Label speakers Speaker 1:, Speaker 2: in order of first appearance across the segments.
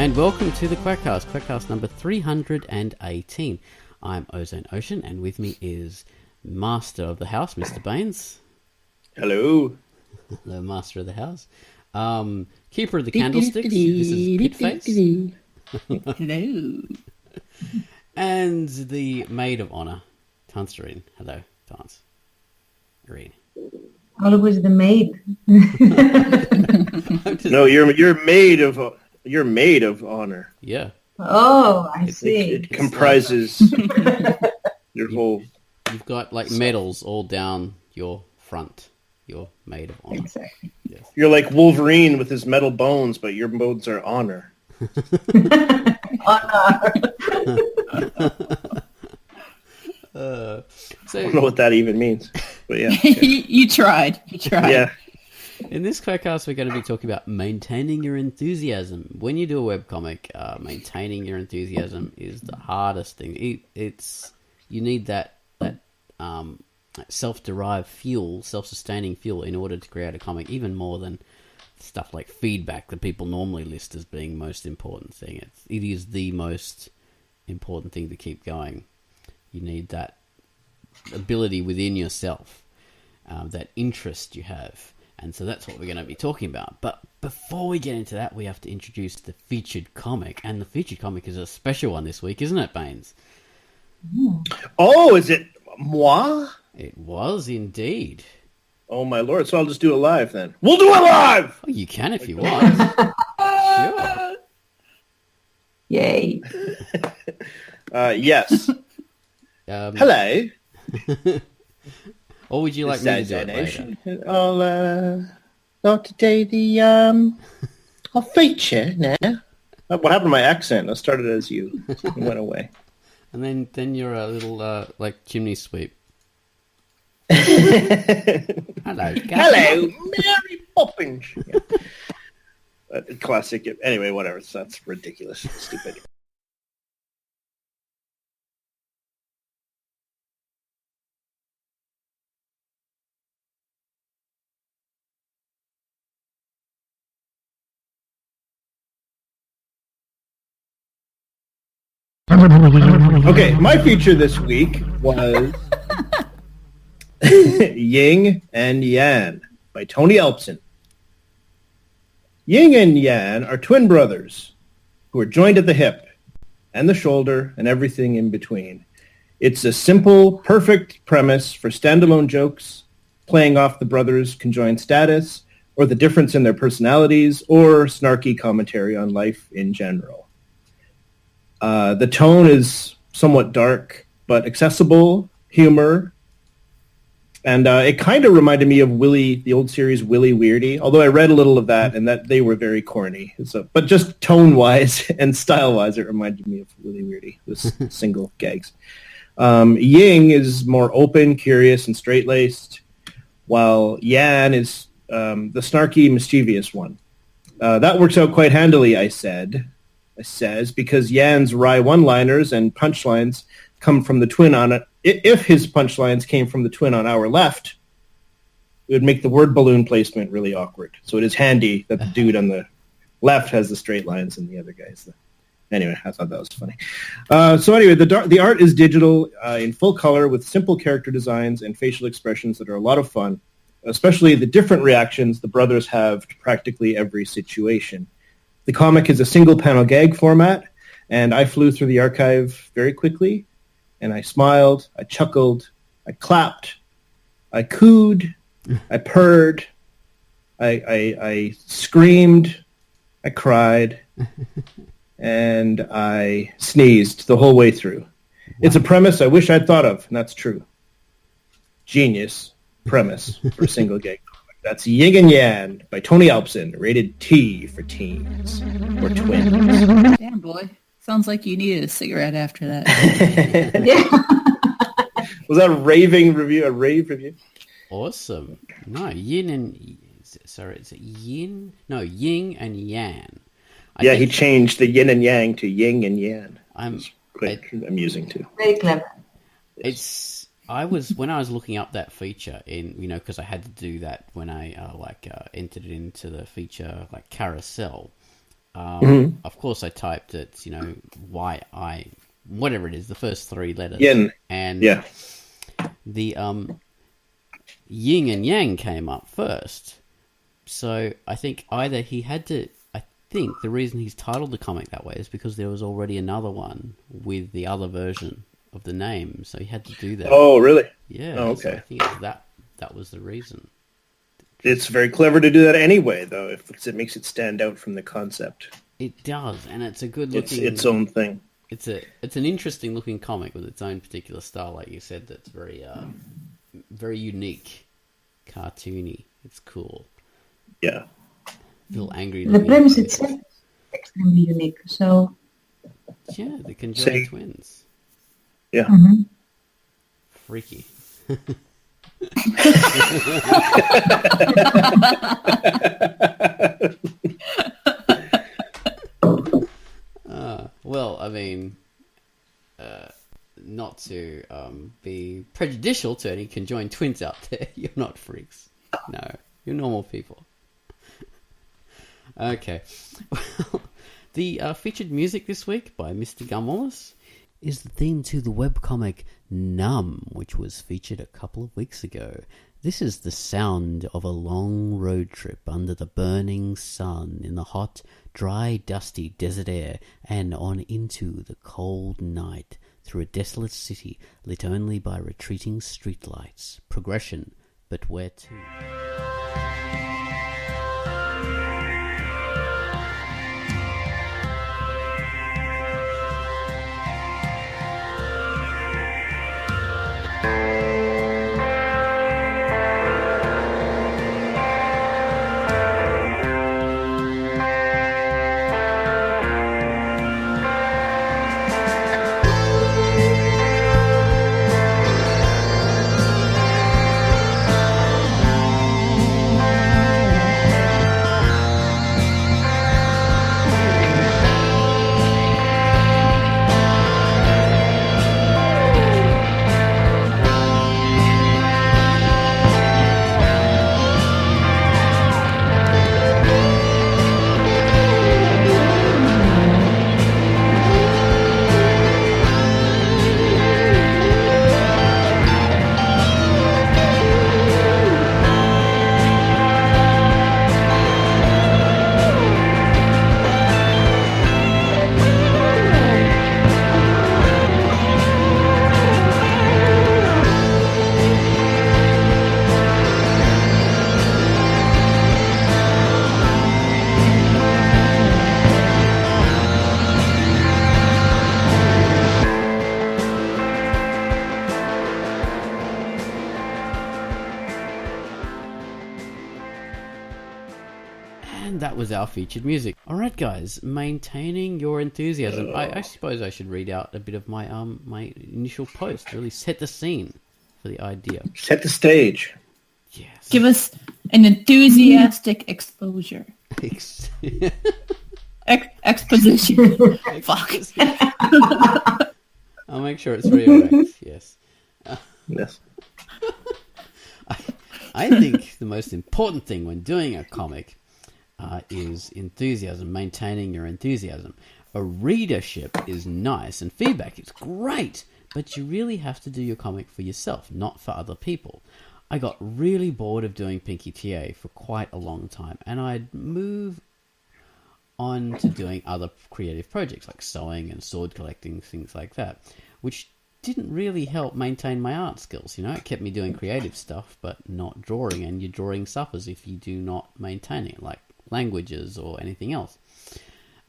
Speaker 1: And welcome to the Quackcast number 318. I'm Ozone Ocean, and with me is Master of the House, Mr. Baines.
Speaker 2: Hello.
Speaker 1: Hello, Master of the House. Keeper of the Candlesticks, this is Pitface.
Speaker 3: Hello.
Speaker 1: And the Maid of Honor, Tancerine. Hello, Tance. Irene.
Speaker 4: Always the maid.
Speaker 2: No, you're maid of honor.
Speaker 1: Yeah.
Speaker 4: Oh, I see.
Speaker 2: It comprises your whole.
Speaker 1: You've got like medals all down your front. You're Maid of Honor.
Speaker 4: Exactly.
Speaker 1: Yes.
Speaker 2: You're like Wolverine with his metal bones, but your bones are honor.
Speaker 4: Honor.
Speaker 2: I don't know what that even means, but yeah. Okay.
Speaker 3: You tried.
Speaker 2: Yeah.
Speaker 1: In this Quackcast, we're going to be talking about maintaining your enthusiasm. When you do a webcomic, maintaining your enthusiasm is the hardest thing. You need that self-derived fuel, self-sustaining fuel in order to create a comic, even more than stuff like feedback that people normally list as being most important thing. It is the most important thing to keep going. You need that ability within yourself, that interest you have. And so that's what we're going to be talking about. But before we get into that, we have to introduce the featured comic. And the featured comic is a special one this week, isn't it, Baines?
Speaker 2: Oh, is it moi?
Speaker 1: It was indeed.
Speaker 2: Oh, my Lord. So I'll just do it live then. We'll do it live!
Speaker 1: Oh, you can if you want. Sure.
Speaker 4: Yay.
Speaker 2: Yes. Hello.
Speaker 1: Or would you like me to do it later?
Speaker 2: I'll today I'll feature now. What happened to my accent? I started as you. It went away.
Speaker 1: And then you're a little like chimney sweep. Hello, guys.
Speaker 2: Hello, Mary Poppins. Yeah. Classic. Anyway, whatever. That's ridiculous. Stupid. Okay, my feature this week was Yin and Yang by Tony Elpson. Yin and Yang are twin brothers who are joined at the hip and the shoulder and everything in between. It's a simple, perfect premise for standalone jokes, playing off the brothers' conjoined status, or the difference in their personalities, or snarky commentary on life in general. The tone is somewhat dark, but accessible, humor, and it kind of reminded me of the old series Willy Weirdy, although I read a little of that, and that they were very corny. But just tone-wise and style-wise, it reminded me of Willy Weirdy, with single gags. Ying is more open, curious, and straight-laced, while Yan is the snarky, mischievous one. That works out quite handily, I says, because Yan's wry one-liners and punchlines come from the twin on it. If his punchlines came from the twin on our left, it would make the word balloon placement really awkward. So it is handy that the dude on the left has the straight lines and the other guys. Anyway, I thought that was funny. So anyway, the art is digital in full color with simple character designs and facial expressions that are a lot of fun, especially the different reactions the brothers have to practically every situation. The comic is a single-panel gag format, and I flew through the archive very quickly, and I smiled, I chuckled, I clapped, I cooed, I purred, I screamed, I cried, and I sneezed the whole way through. Wow. It's a premise I wish I'd thought of, and that's true. Genius premise for a single gag. That's Yin and Yang by Tony Elpson, rated T for teens or twins.
Speaker 3: Damn, boy. Sounds like you needed a cigarette after that.
Speaker 4: Yeah.
Speaker 2: Was that a rave review?
Speaker 1: Awesome. No, it's Yin. No, Yin and Yang.
Speaker 2: He changed the Yin and Yang to Yin and Yang.
Speaker 1: It's
Speaker 2: quite amusing too.
Speaker 4: Very clever.
Speaker 1: When I was looking up that feature because I had to do that when I entered it into the feature carousel. Of course, I typed it, YI, whatever it is, the first three letters.
Speaker 2: Yin.
Speaker 1: And
Speaker 2: Yeah.
Speaker 1: the yin and yang came up first. So I think either he had to... I think the reason he's titled the comic that way is because there was already another one with the other version of the name, so he had to do that.
Speaker 2: Oh, really?
Speaker 1: Yeah.
Speaker 2: Oh,
Speaker 1: So
Speaker 2: okay.
Speaker 1: I think it's that was the reason.
Speaker 2: It's very clever to do that anyway, though, because it makes it stand out from the concept.
Speaker 1: It does, and it's a good
Speaker 2: It's
Speaker 1: looking...
Speaker 2: its own thing.
Speaker 1: It's an interesting looking comic with its own particular style, like you said. That's very very unique, cartoony. It's cool.
Speaker 2: Yeah.
Speaker 1: Feel angry.
Speaker 4: The
Speaker 1: looking
Speaker 4: premise
Speaker 1: faces.
Speaker 4: itself is extremely unique. So,
Speaker 1: Yeah, the conjoined
Speaker 2: Say-
Speaker 1: twins.
Speaker 2: Yeah.
Speaker 4: mhm.
Speaker 1: Freaky. Well, I mean, not to be prejudicial to any conjoined twins out there, you're not freaks. No, you're normal people. Okay. Well, the featured music this week by Mr. Gumwallace is the theme to the webcomic Numb, which was featured a couple of weeks ago. This is the sound of a long road trip under the burning sun in the hot, dry, dusty desert air and on into the cold night through a desolate city lit only by retreating streetlights. Progression, but where to? And that was our featured music. Alright guys, maintaining your enthusiasm. I suppose I should read out a bit of my my initial post, really set the scene for the idea.
Speaker 2: Set the stage.
Speaker 1: Yes.
Speaker 3: Give us an enthusiastic exposure. Exposition. Fuck.
Speaker 1: I'll make sure it's reorganized, yes.
Speaker 2: Yes.
Speaker 1: I think the most important thing when doing a comic is enthusiasm, maintaining your enthusiasm. A readership is nice and feedback is great, but you really have to do your comic for yourself, not for other people. I got really bored of doing Pinky TA for quite a long time, and I'd move on to doing other creative projects like sewing and sword collecting, things like that, which didn't really help maintain my art skills. It kept me doing creative stuff, but not drawing, and your drawing suffers if you do not maintain it, like languages or anything else.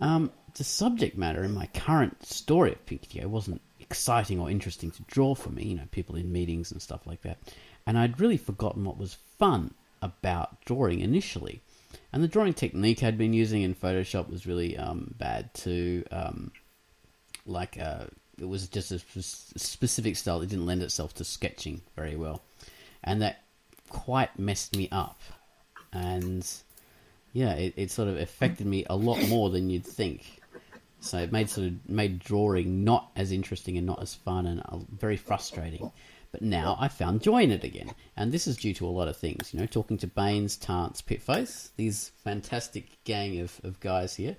Speaker 1: The subject matter in my current story of Pinky TA wasn't exciting or interesting to draw for me, people in meetings and stuff like that. And I'd really forgotten what was fun about drawing initially. And the drawing technique I'd been using in Photoshop was really bad too. It was just a specific style that didn't lend itself to sketching very well. And that quite messed me up. And yeah, it sort of affected me a lot more than you'd think. So it made drawing not as interesting and not as fun and very frustrating. But now I found joy in it again. And this is due to a lot of things, talking to Baines, Tance, Pitface, these fantastic gang of guys here.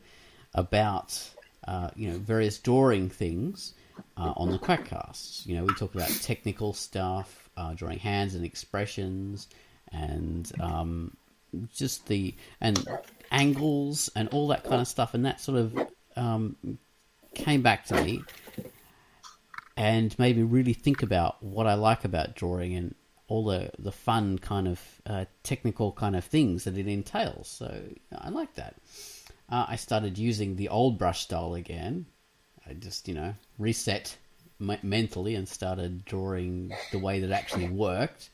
Speaker 1: about various drawing things on the Quackcasts. We talk about technical stuff, drawing hands and expressions, and and angles and all that kind of stuff, and that sort of came back to me and made me really think about what I like about drawing and all the fun kind of technical kind of things that it entails. So I like that. I started using the old brush style again. I just, reset mentally and started drawing the way that actually worked,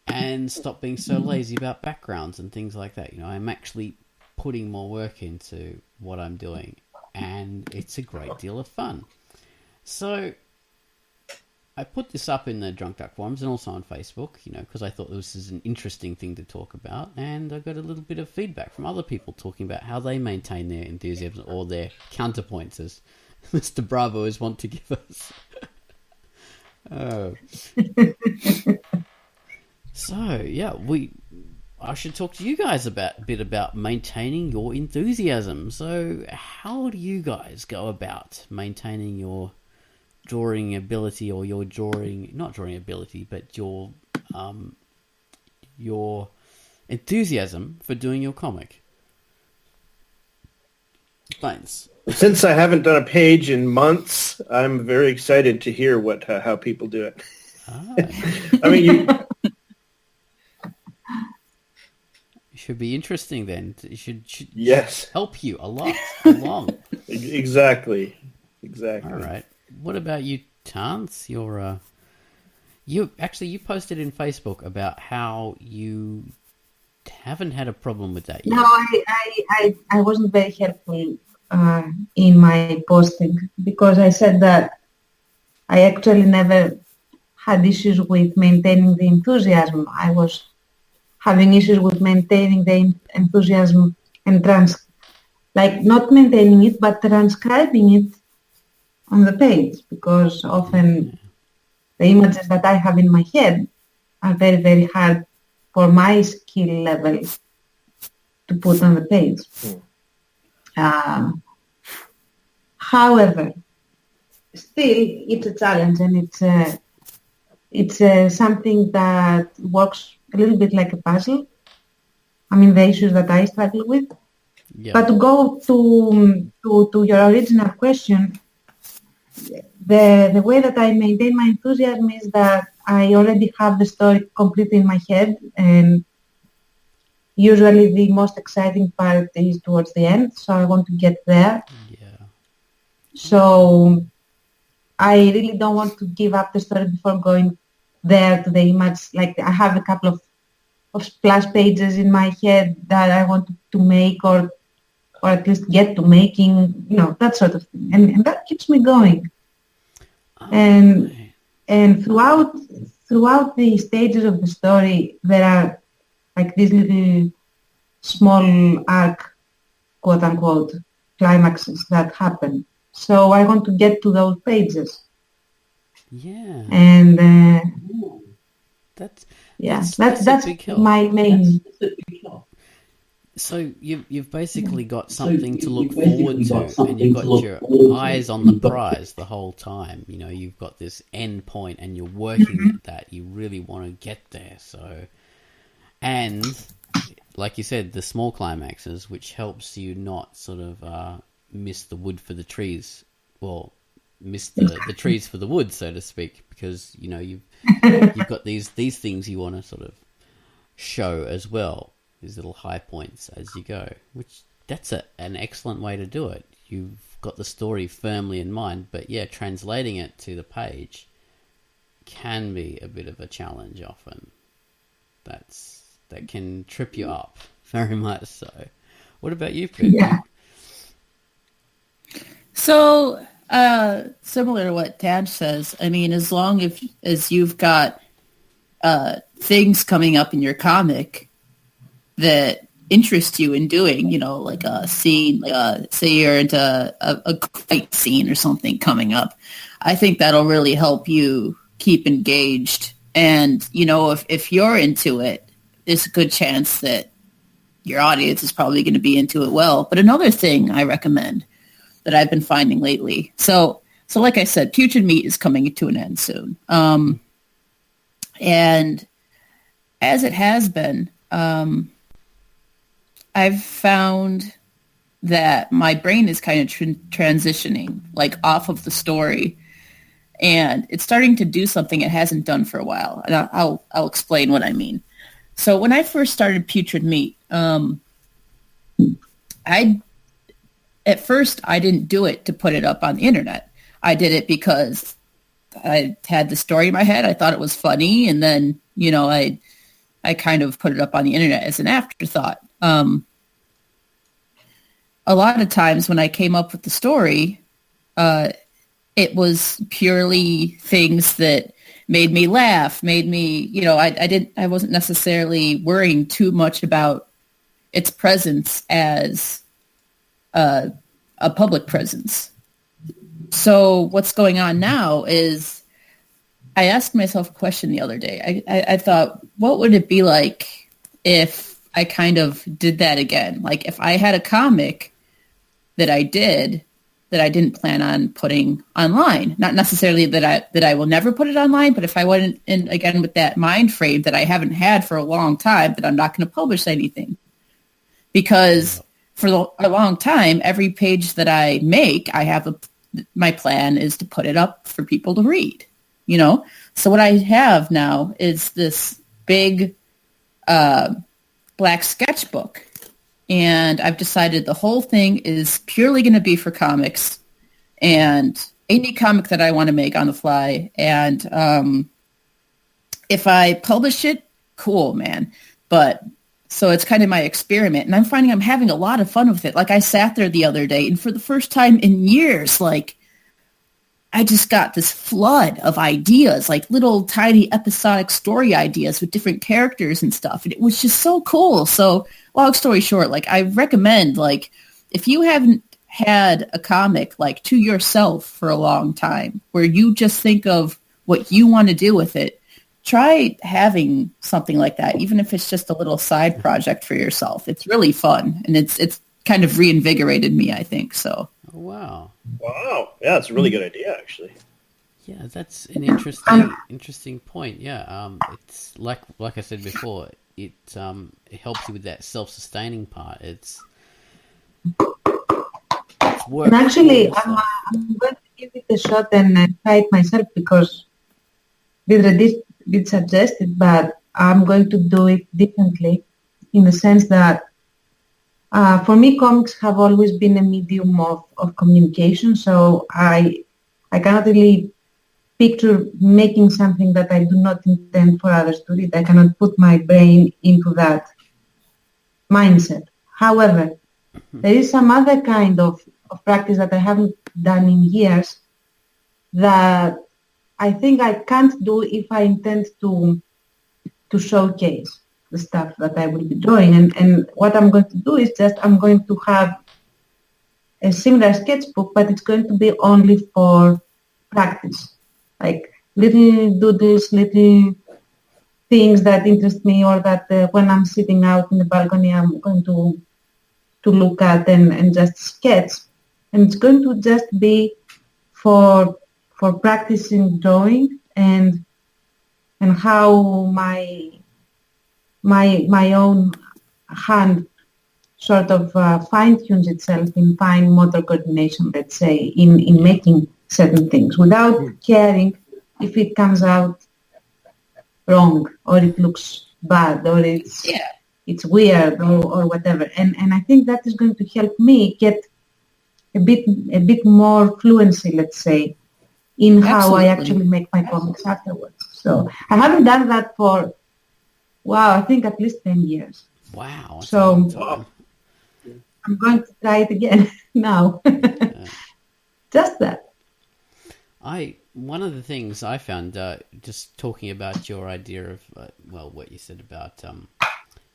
Speaker 1: and stopped being so lazy about backgrounds and things like that. I'm actually putting more work into what I'm doing, and it's a great deal of fun. So I put this up in the Drunk Duck forums and also on Facebook, because I thought this is an interesting thing to talk about, and I got a little bit of feedback from other people talking about how they maintain their enthusiasm or their counterpoints, as Mr. Bravo is want to give us. Oh. So, yeah, I should talk to you guys a bit about maintaining your enthusiasm. So, how do you guys go about maintaining your drawing ability, or your not drawing ability, but your enthusiasm for doing your comic? Thanks.
Speaker 2: Since I haven't done a page in months, I'm very excited to hear how people do it. I mean,
Speaker 1: it should be interesting then. It should
Speaker 2: yes,
Speaker 1: help you a lot along.
Speaker 2: Exactly.
Speaker 1: All right. What about you, Tance? You posted in Facebook about how you haven't had a problem with that yet.
Speaker 4: No, I wasn't very helpful in my posting, because I said that I actually never had issues with maintaining the enthusiasm. I was having issues with maintaining the enthusiasm and not maintaining it, but transcribing it on the page, because often the images that I have in my head are very, very hard for my skill level to put on the page. However, still it's a challenge, and it's something that works a little bit like a puzzle. I mean, the issues that I struggle with.
Speaker 1: Yeah.
Speaker 4: But to go to your original question, the way that I maintain my enthusiasm is that I already have the story completely in my head, and usually the most exciting part is towards the end, so I want to get there.
Speaker 1: Yeah.
Speaker 4: So I really don't want to give up the story before going there to the image. Like, I have a couple of splash pages in my head that I want to make, or at least get to making, that sort of thing. And that keeps me going. And throughout the stages of the story, there are like these little small arc, quote unquote, climaxes that happen. So I want to get to those pages.
Speaker 1: Yeah.
Speaker 4: And
Speaker 1: that's
Speaker 4: my main.
Speaker 1: So you've basically got something to look forward to, and you've got your eyes on the prize the whole time. You've got this end point, and you're working at that. You really want to get there. So, and like you said, the small climaxes, which helps you not sort of miss the wood for the trees. Well, miss the trees for the wood, so to speak, because you've got these things you want to sort of show as well. These little high points as you go, which that's an excellent way to do it. You've got the story firmly in mind, but yeah, translating it to the page can be a bit of a challenge often. That can trip you up very much so. What about you, Pip?
Speaker 4: Yeah.
Speaker 3: So, similar to what Tad says, I mean, as long as you've got things coming up in your comic that interest you in doing, like a scene, say you're into a fight scene or something coming up, I think that'll really help you keep engaged. And, if you're into it, there's a good chance that your audience is probably going to be into it well. But another thing I recommend that I've been finding lately. So like I said, Putrid Meat is coming to an end soon. And as it has been, I've found that my brain is kind of transitioning, like off of the story, and it's starting to do something it hasn't done for a while. And I'll explain what I mean. So when I first started Putrid Meat, at first I didn't do it to put it up on the internet. I did it because I had the story in my head. I thought it was funny, and then I kind of put it up on the internet as an afterthought. A lot of times when I came up with the story, it was purely things that made me laugh, made me, I wasn't necessarily worrying too much about its presence as a public presence. So what's going on now is I asked myself a question the other day. I thought, what would it be like if I kind of did that again? Like if I had a comic that I didn't plan on putting online. Not necessarily that I will never put it online, but if I went in again with that mind frame that I haven't had for a long time, that I'm not going to publish anything. Because for a long time, every page that I make, my plan is to put it up for people to read, So what I have now is this big black sketchbook. And I've decided the whole thing is purely going to be for comics and any comic that I want to make on the fly. And if I publish it, cool, man. But so it's kind of my experiment. And I'm finding I'm having a lot of fun with it. Like I sat there the other day, and for the first time in years, like I just got this flood of ideas, like little tiny episodic story ideas with different characters and stuff. And it was just so cool. So long story short, like I recommend, like if you haven't had a comic like to yourself for a long time, where you just think of what you want to do with it, try having something like that, even if it's just a little side project for yourself. It's really fun. And it's kind of reinvigorated me, I think. So.
Speaker 1: Oh, wow.
Speaker 2: Wow. Yeah, that's a really good idea, actually.
Speaker 1: Yeah, that's an interesting point. Yeah, it's like I said before, it helps you with that self-sustaining part. It's work.
Speaker 4: And actually, I'm going to give it a shot and try it myself, because Vidra did suggest it, but I'm going to do it differently, in the sense that for me, comics have always been a medium of communication, so I cannot really picture making something that I do not intend for others to read. I cannot put my brain into that mindset. However, there is some other kind of practice that I haven't done in years that I think I can't do if I intend to showcase the stuff that I will be drawing. And what I'm going to do is I'm going to have a similar sketchbook, but it's going to be only for practice. Like little doodles, little things that interest me, or that when I'm sitting out in the balcony, I'm going to look at and just sketch. And it's going to just be for practicing drawing and how my own hand sort of fine-tunes itself in fine motor coordination, let's say, in making certain things, without caring if it comes out wrong, or it looks bad, or it's weird, or whatever. And I think that is going to help me get a bit more fluency, let's say, in how I actually make my comics afterwards. So I haven't done that for, I think at least 10 years.
Speaker 1: Wow.
Speaker 4: So I'm going to try it again now. Just that.
Speaker 1: One of the things I found, just talking about your idea of, what you said about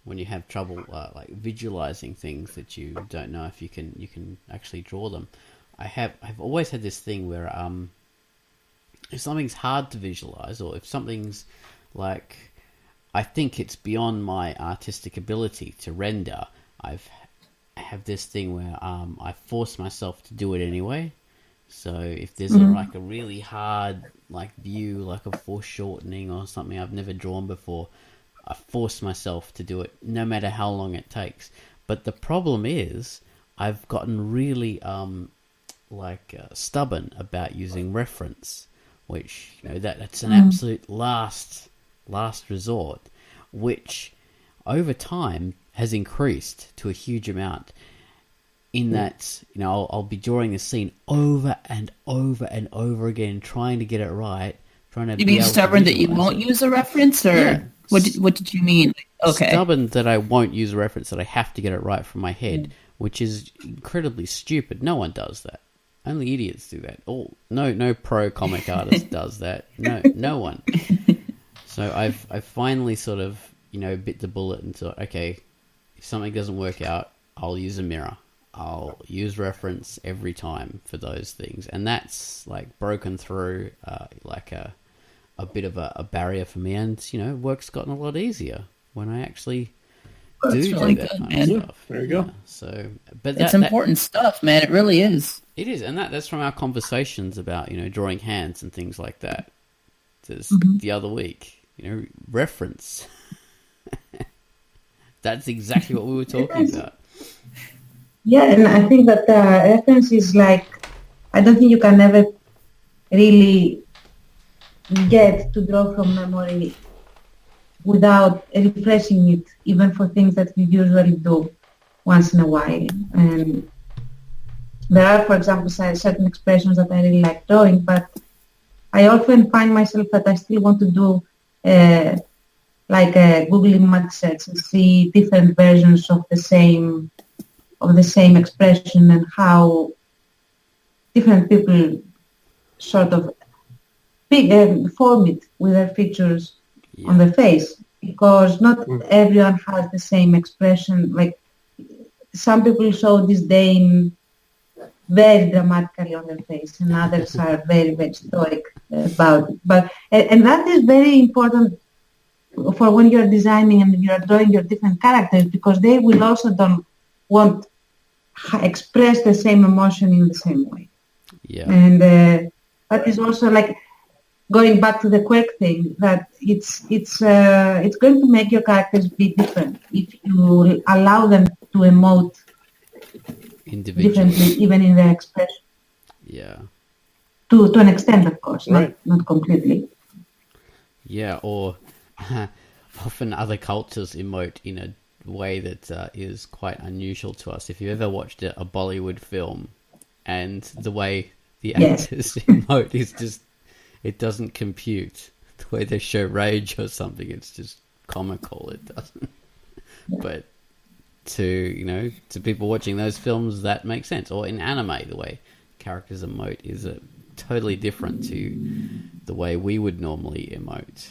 Speaker 1: when you have trouble like visualizing things that you don't know if you can actually draw them. I've always had this thing where if something's hard to visualize, or if something's like, I think it's beyond my artistic ability to render, I have this thing where I force myself to do it anyway. So if there's like a really hard like view, like a foreshortening or something I've never drawn before, I force myself to do it no matter how long it takes. But the problem is I've gotten really stubborn about using reference, which that's an absolute last resort, which over time has increased to a huge amount. In that, I'll be drawing a scene over and over and over again, trying to get it right.
Speaker 3: You mean stubborn that you won't use a reference, or yeah. What did you mean? Okay,
Speaker 1: stubborn that I won't use a reference, that I have to get it right from my head, which is incredibly stupid. No one does that. Only idiots do that. No pro comic artist does that. No one. So I've finally sort of bit the bullet and thought, okay, if something doesn't work out, I'll use a mirror. I'll use reference every time for those things, and that's like broken through like a bit of a barrier for me, and work's gotten a lot easier when I actually do that kind of stuff.
Speaker 2: There you go.
Speaker 1: So, but
Speaker 3: it's important stuff, man. It really is.
Speaker 1: It is, and that's from our conversations about drawing hands and things like that. The other week, reference. That's exactly what we were talking about.
Speaker 4: Yeah, and I think that reference is like, I don't think you can ever really get to draw from memory without refreshing it, even for things that you usually do once in a while. And there are, for example, certain expressions that I really like drawing, but I often find myself that I still want to do like a Google image search and see different versions of the same expression, and how different people sort of form it with their features on their face, because not everyone has the same expression. Like some people show disdain very dramatically on their face, and others are very, very stoic about it. But and that is very important for when you're designing and you're drawing your different characters, because they will also won't express the same emotion in the same way.
Speaker 1: Yeah.
Speaker 4: And that is also like going back to the quirk thing, that it's going to make your characters be different if you allow them to emote differently, even in their expression.
Speaker 1: Yeah.
Speaker 4: To an extent, of course,
Speaker 2: right.
Speaker 4: not completely.
Speaker 1: Yeah, or often other cultures emote in a way that is quite unusual to us. If you ever watched a Bollywood film, and the way the actors emote is just, it doesn't compute. The way they show rage or something, it's just comical. It doesn't. But to people watching those films, that makes sense. Or in anime, the way characters emote is totally different to the way we would normally emote.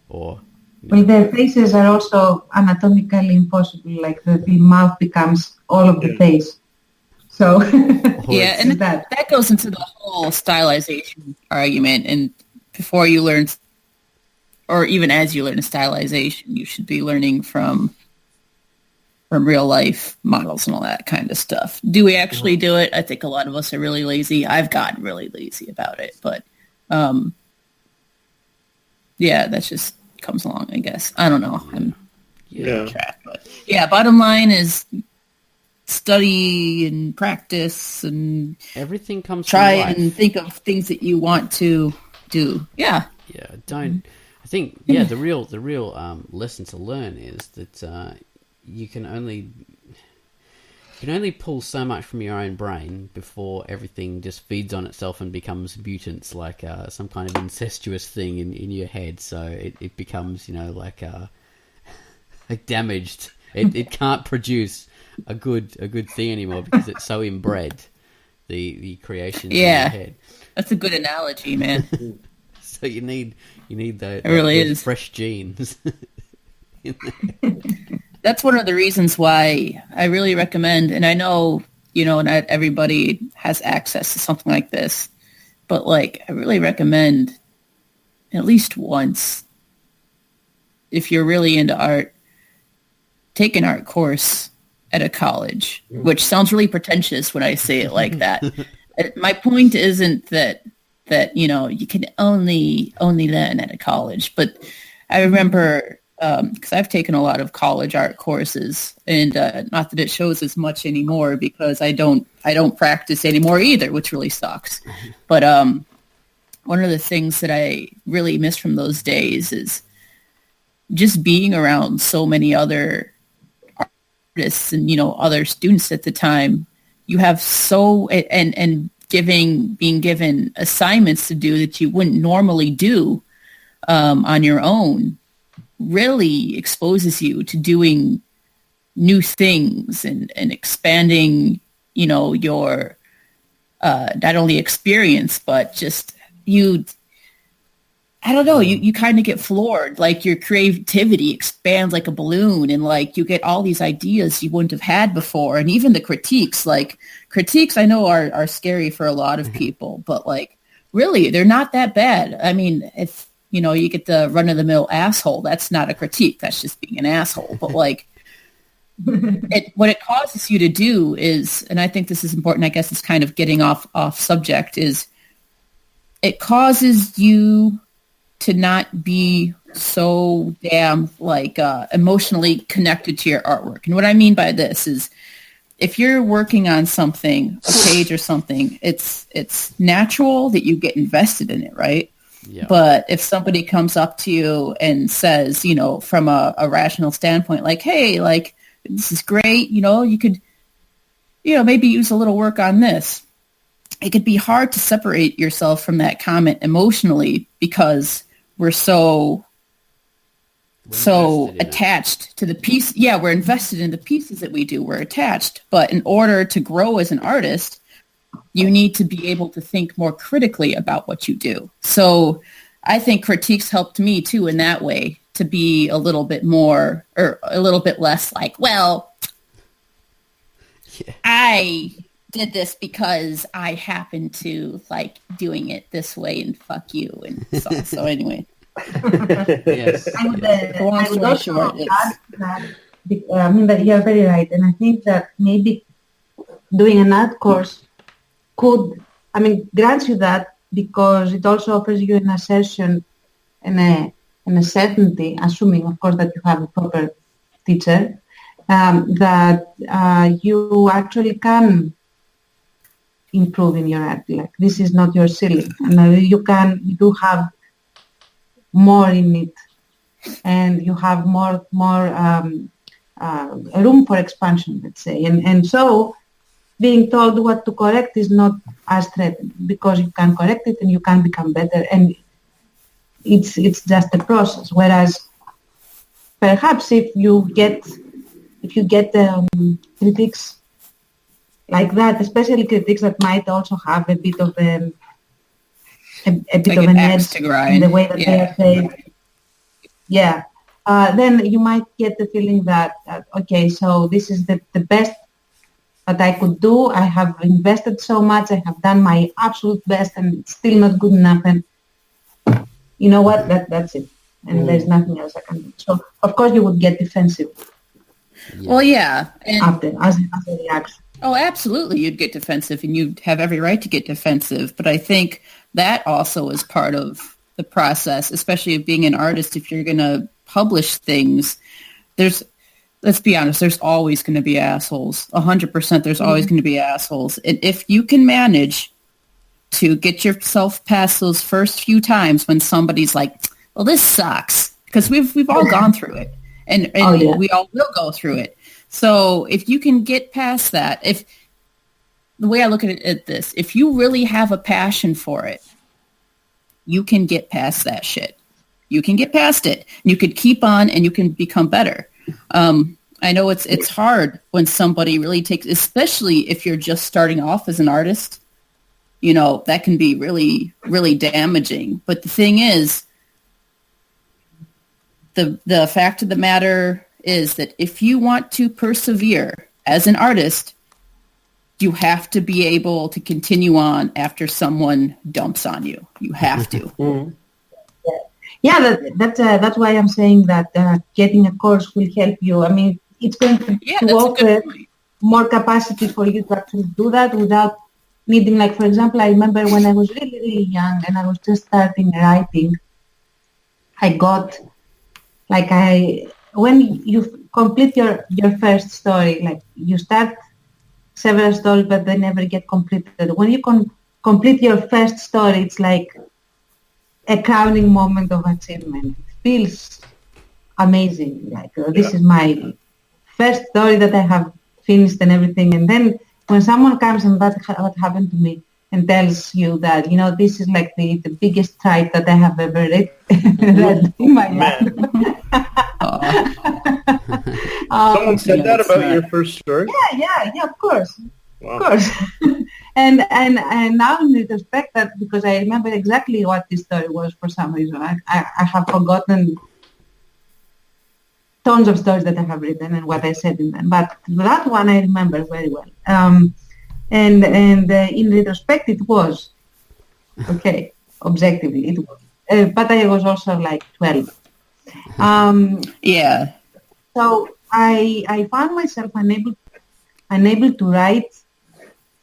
Speaker 1: Or
Speaker 4: well, their faces are also anatomically impossible. Like the mouth becomes all of the face. So
Speaker 3: yeah, and that goes into the whole stylization argument. And before you learn, or even as you learn stylization, you should be learning from real life models and all that kind of stuff. Do we actually do it? I think a lot of us are really lazy. I've gotten really lazy about it, but yeah, that's just comes along, I guess. I don't know. I'm on track, but yeah, bottom line is study and practice and
Speaker 1: everything comes
Speaker 3: try
Speaker 1: from life.
Speaker 3: And think of things that you want to do. Yeah.
Speaker 1: I think the real lesson to learn is that you can only pull so much from your own brain before everything just feeds on itself and becomes mutants, like some kind of incestuous thing in your head. So it becomes like damaged. It can't produce a good thing anymore because it's so inbred, the creation in your head.
Speaker 3: That's a good analogy, man.
Speaker 1: So you need
Speaker 3: those
Speaker 1: fresh genes.
Speaker 3: That's one of the reasons why I really recommend, and I know, not everybody has access to something like this, but I really recommend at least once, if you're really into art, take an art course at a college, which sounds really pretentious when I say it like that. My point isn't that you can only learn at a college, but I remember because I've taken a lot of college art courses, and not that it shows as much anymore because I don't practice anymore either, which really sucks. But one of the things that I really miss from those days is just being around so many other artists and other students at the time. You have and being given assignments to do that you wouldn't normally do on your own really exposes you to doing new things and expanding your not only experience but just you kind of get floored. Like your creativity expands like a balloon, and like you get all these ideas you wouldn't have had before. And even the critiques I know are scary for a lot of people, but like really they're not that bad. I mean, if you get the run of the mill asshole, that's not a critique, that's just being an asshole. But like what it causes you to do is, and I think this is important, I guess it's kind of getting off subject, is it causes you to not be so damn like emotionally connected to your artwork. And what I mean by this is, if you're working on something, a page or something, it's natural that you get invested in it, right? Yeah. But if somebody comes up to you and says, from a rational standpoint, like, hey, like, this is great, you could, maybe use a little work on this. It could be hard to separate yourself from that comment emotionally because we're so attached to the piece. Yeah, we're invested in the pieces that we do. We're attached. But in order to grow as an artist, you need to be able to think more critically about what you do. So I think critiques helped me too in that way, to be a little bit more or a little bit less like, well, yeah, I did this because I happen to like doing it this way and fuck you. And so anyway.
Speaker 4: Yes. I would also add that, that you're very right. And I think that maybe doing an art course grants you that because it also offers you an assertion and a certainty, assuming, of course, that you have a proper teacher, that you actually can improve in your art. Like, this is not your ceiling. And you do have more in it, and you have more room for expansion, let's say. And so being told what to correct is not as threatening because you can correct it and you can become better, and it's just a process. Whereas perhaps if you get critics like that, especially critics that might also have a bit of an edge in the way that they are saying, then you might get the feeling that okay, so this is the best that I could do. I have invested so much. I have done my absolute best, and it's still not good enough. And you know what? That's it. And there's nothing else I can do. So of course you would get defensive.
Speaker 3: Yeah. Well, yeah. And
Speaker 4: after as a reaction.
Speaker 3: Oh, absolutely. You'd get defensive, and you'd have every right to get defensive. But I think that also is part of the process, especially of being an artist. If you're going to publish things, let's be honest, there's always going to be assholes. 100%, there's always going to be assholes. And if you can manage to get yourself past those first few times when somebody's like, well, this sucks, because we've all gone through it, and we all will go through it. So if you can get past that, if the way I look at this, if you really have a passion for it, you can get past that shit. You can get past it. You could keep on, and you can become better. I know it's hard when somebody really takes, especially if you're just starting off as an artist, that can be really, really damaging. But the thing is, the fact of the matter is that if you want to persevere as an artist, you have to be able to continue on after someone dumps on you. You have to.
Speaker 4: Yeah, that's why I'm saying that getting a course will help you. I mean, it's going to
Speaker 3: Yeah, that's a
Speaker 4: offer
Speaker 3: good point.
Speaker 4: more capacity for you to actually do that without needing, like, for example, I remember when I was really, really young and I was just starting writing, I got, like, when you complete your first story, like, you start several stories, but they never get completed. When you complete your first story, it's like a crowning moment of achievement. It feels amazing. Like, this is my first story that I have finished and everything. And then when someone comes, and that's what happened to me, and tells you that, you know, this is like the biggest trite that I have ever read in my life.
Speaker 2: Someone said that about your first story?
Speaker 4: Yeah, of course.
Speaker 2: Wow.
Speaker 4: Of course. and now in retrospect, that because I remember exactly what this story was for some reason. I have forgotten tons of stories that I have written and what I said in them. But that one I remember very well. And in retrospect, it was okay. Objectively, it was. But I was also like 12.
Speaker 3: Yeah.
Speaker 4: So I found myself unable to write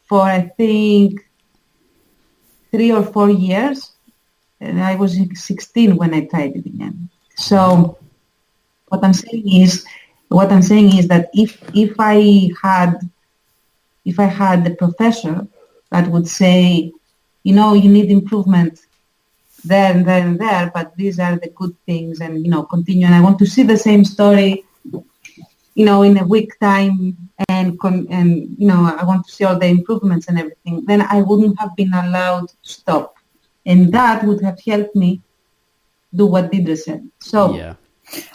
Speaker 4: for, I think, 3 or 4 years. And I was 16 when I tried it again. So what I'm saying is that if I had the professor that would say, you know, you need improvement there and there and there, but these are the good things, and, you know, continue. And I want to see the same story, you know, in a week time, and you know, I want to see all the improvements and everything. Then I wouldn't have been allowed to stop, and that would have helped me do what Deirdre said. So
Speaker 1: Yeah.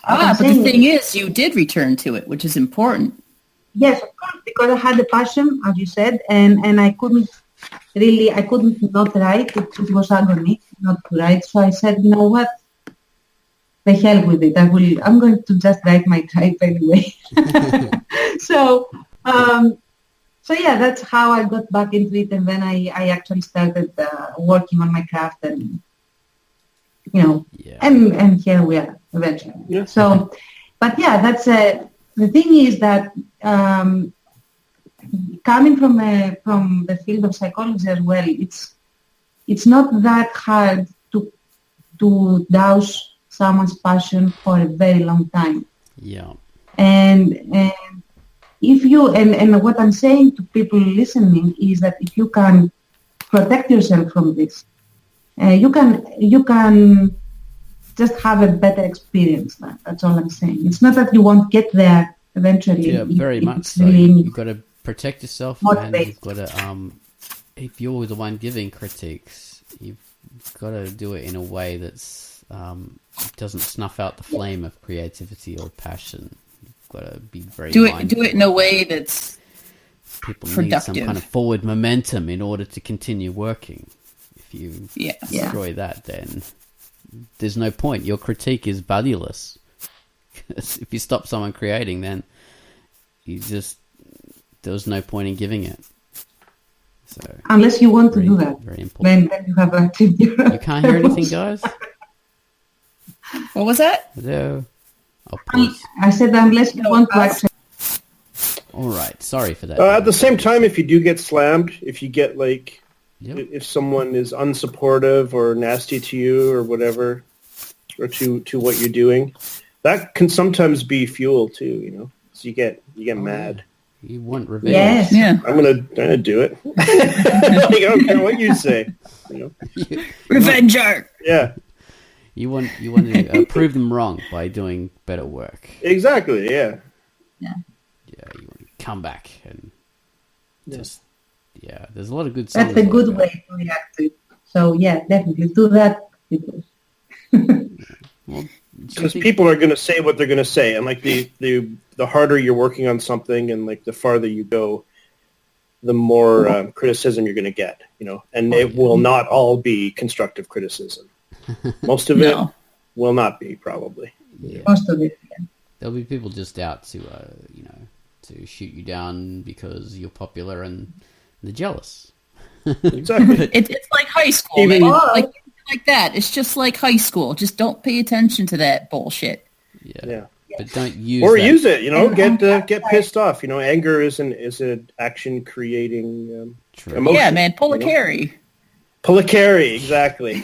Speaker 3: But the thing is, you did return to it, which is important.
Speaker 4: yes, of course, because I had a passion, as you said, and I couldn't not write. It was agony not to write. So I said, you know what? The hell with it. I'm going to just write my type anyway. So yeah, that's how I got back into it, and then I actually started working on my craft, and, you know, and here we are eventually.
Speaker 2: Yeah.
Speaker 4: So, but yeah, that's the thing is that coming from the field of psychology as well, it's not that hard to douse someone's passion for a very long time.
Speaker 1: Yeah.
Speaker 4: And if you and what I'm saying to people listening is that if you can protect yourself from this, you can just have a better experience. That's all I'm saying. It's not that you won't get there eventually.
Speaker 1: Yeah, very much so.
Speaker 4: Really,
Speaker 1: You've got to protect yourself, and
Speaker 4: motivate.
Speaker 1: you've got to, if you're the one giving critiques, you've got to do it in a way that's doesn't snuff out the flame of creativity or passion. You've got to be very
Speaker 3: Do
Speaker 1: mindful.
Speaker 3: it in a way that's
Speaker 1: People
Speaker 3: productive.
Speaker 1: need some kind of forward momentum in order to continue working. If you
Speaker 3: Yeah.
Speaker 1: destroy that, then there's no point. Your critique is valueless. 'Cause if you stop someone creating, then there's no point in giving it. So
Speaker 4: Unless you want to do that,
Speaker 1: very important.
Speaker 4: then you have achieved your
Speaker 1: You can't hear anything, guys?
Speaker 3: What was that?
Speaker 1: Hello? I'll pause.
Speaker 4: I said unless you want to actually.
Speaker 1: All right. Sorry for that.
Speaker 2: At the same time, if you do get slammed, if you get, like,
Speaker 1: Yep.
Speaker 2: if someone is unsupportive or nasty to you or whatever, or to what you're doing, that can sometimes be fuel too, you know. So you get mad.
Speaker 1: You want revenge.
Speaker 4: Yes.
Speaker 3: Yeah.
Speaker 2: I'm gonna do it. Like, I don't care what you say, you know.
Speaker 3: Revenger.
Speaker 2: Yeah,
Speaker 1: You want to prove them wrong by doing better work.
Speaker 2: exactly. Yeah.
Speaker 1: Yeah, you want to come back and just there's a lot of good songs.
Speaker 4: That's a
Speaker 1: like
Speaker 4: good
Speaker 1: that.
Speaker 4: way to react to it. So yeah, definitely do that, people.
Speaker 1: Well,
Speaker 2: Because people are going to say what they're going to say, and like the harder you're working on something, and like the farther you go, the more criticism you're going to get, you know. And it will not all be constructive criticism. Most of it
Speaker 3: No.
Speaker 2: will not be, probably.
Speaker 1: Yeah.
Speaker 4: Most of it. Yeah.
Speaker 1: There'll be people just out to to shoot you down because you're popular and they're jealous.
Speaker 2: Exactly.
Speaker 3: It's like high school,
Speaker 2: Even-
Speaker 3: man. Like that. It's just like high school. Just don't pay attention to that bullshit.
Speaker 1: Yeah.
Speaker 2: Yeah.
Speaker 1: but don't use
Speaker 2: Or
Speaker 1: that.
Speaker 2: use it, get pissed off. Anger is an action creating
Speaker 1: True.
Speaker 2: emotion.
Speaker 3: Yeah, man, pull a carry.
Speaker 2: Pull a carry, exactly.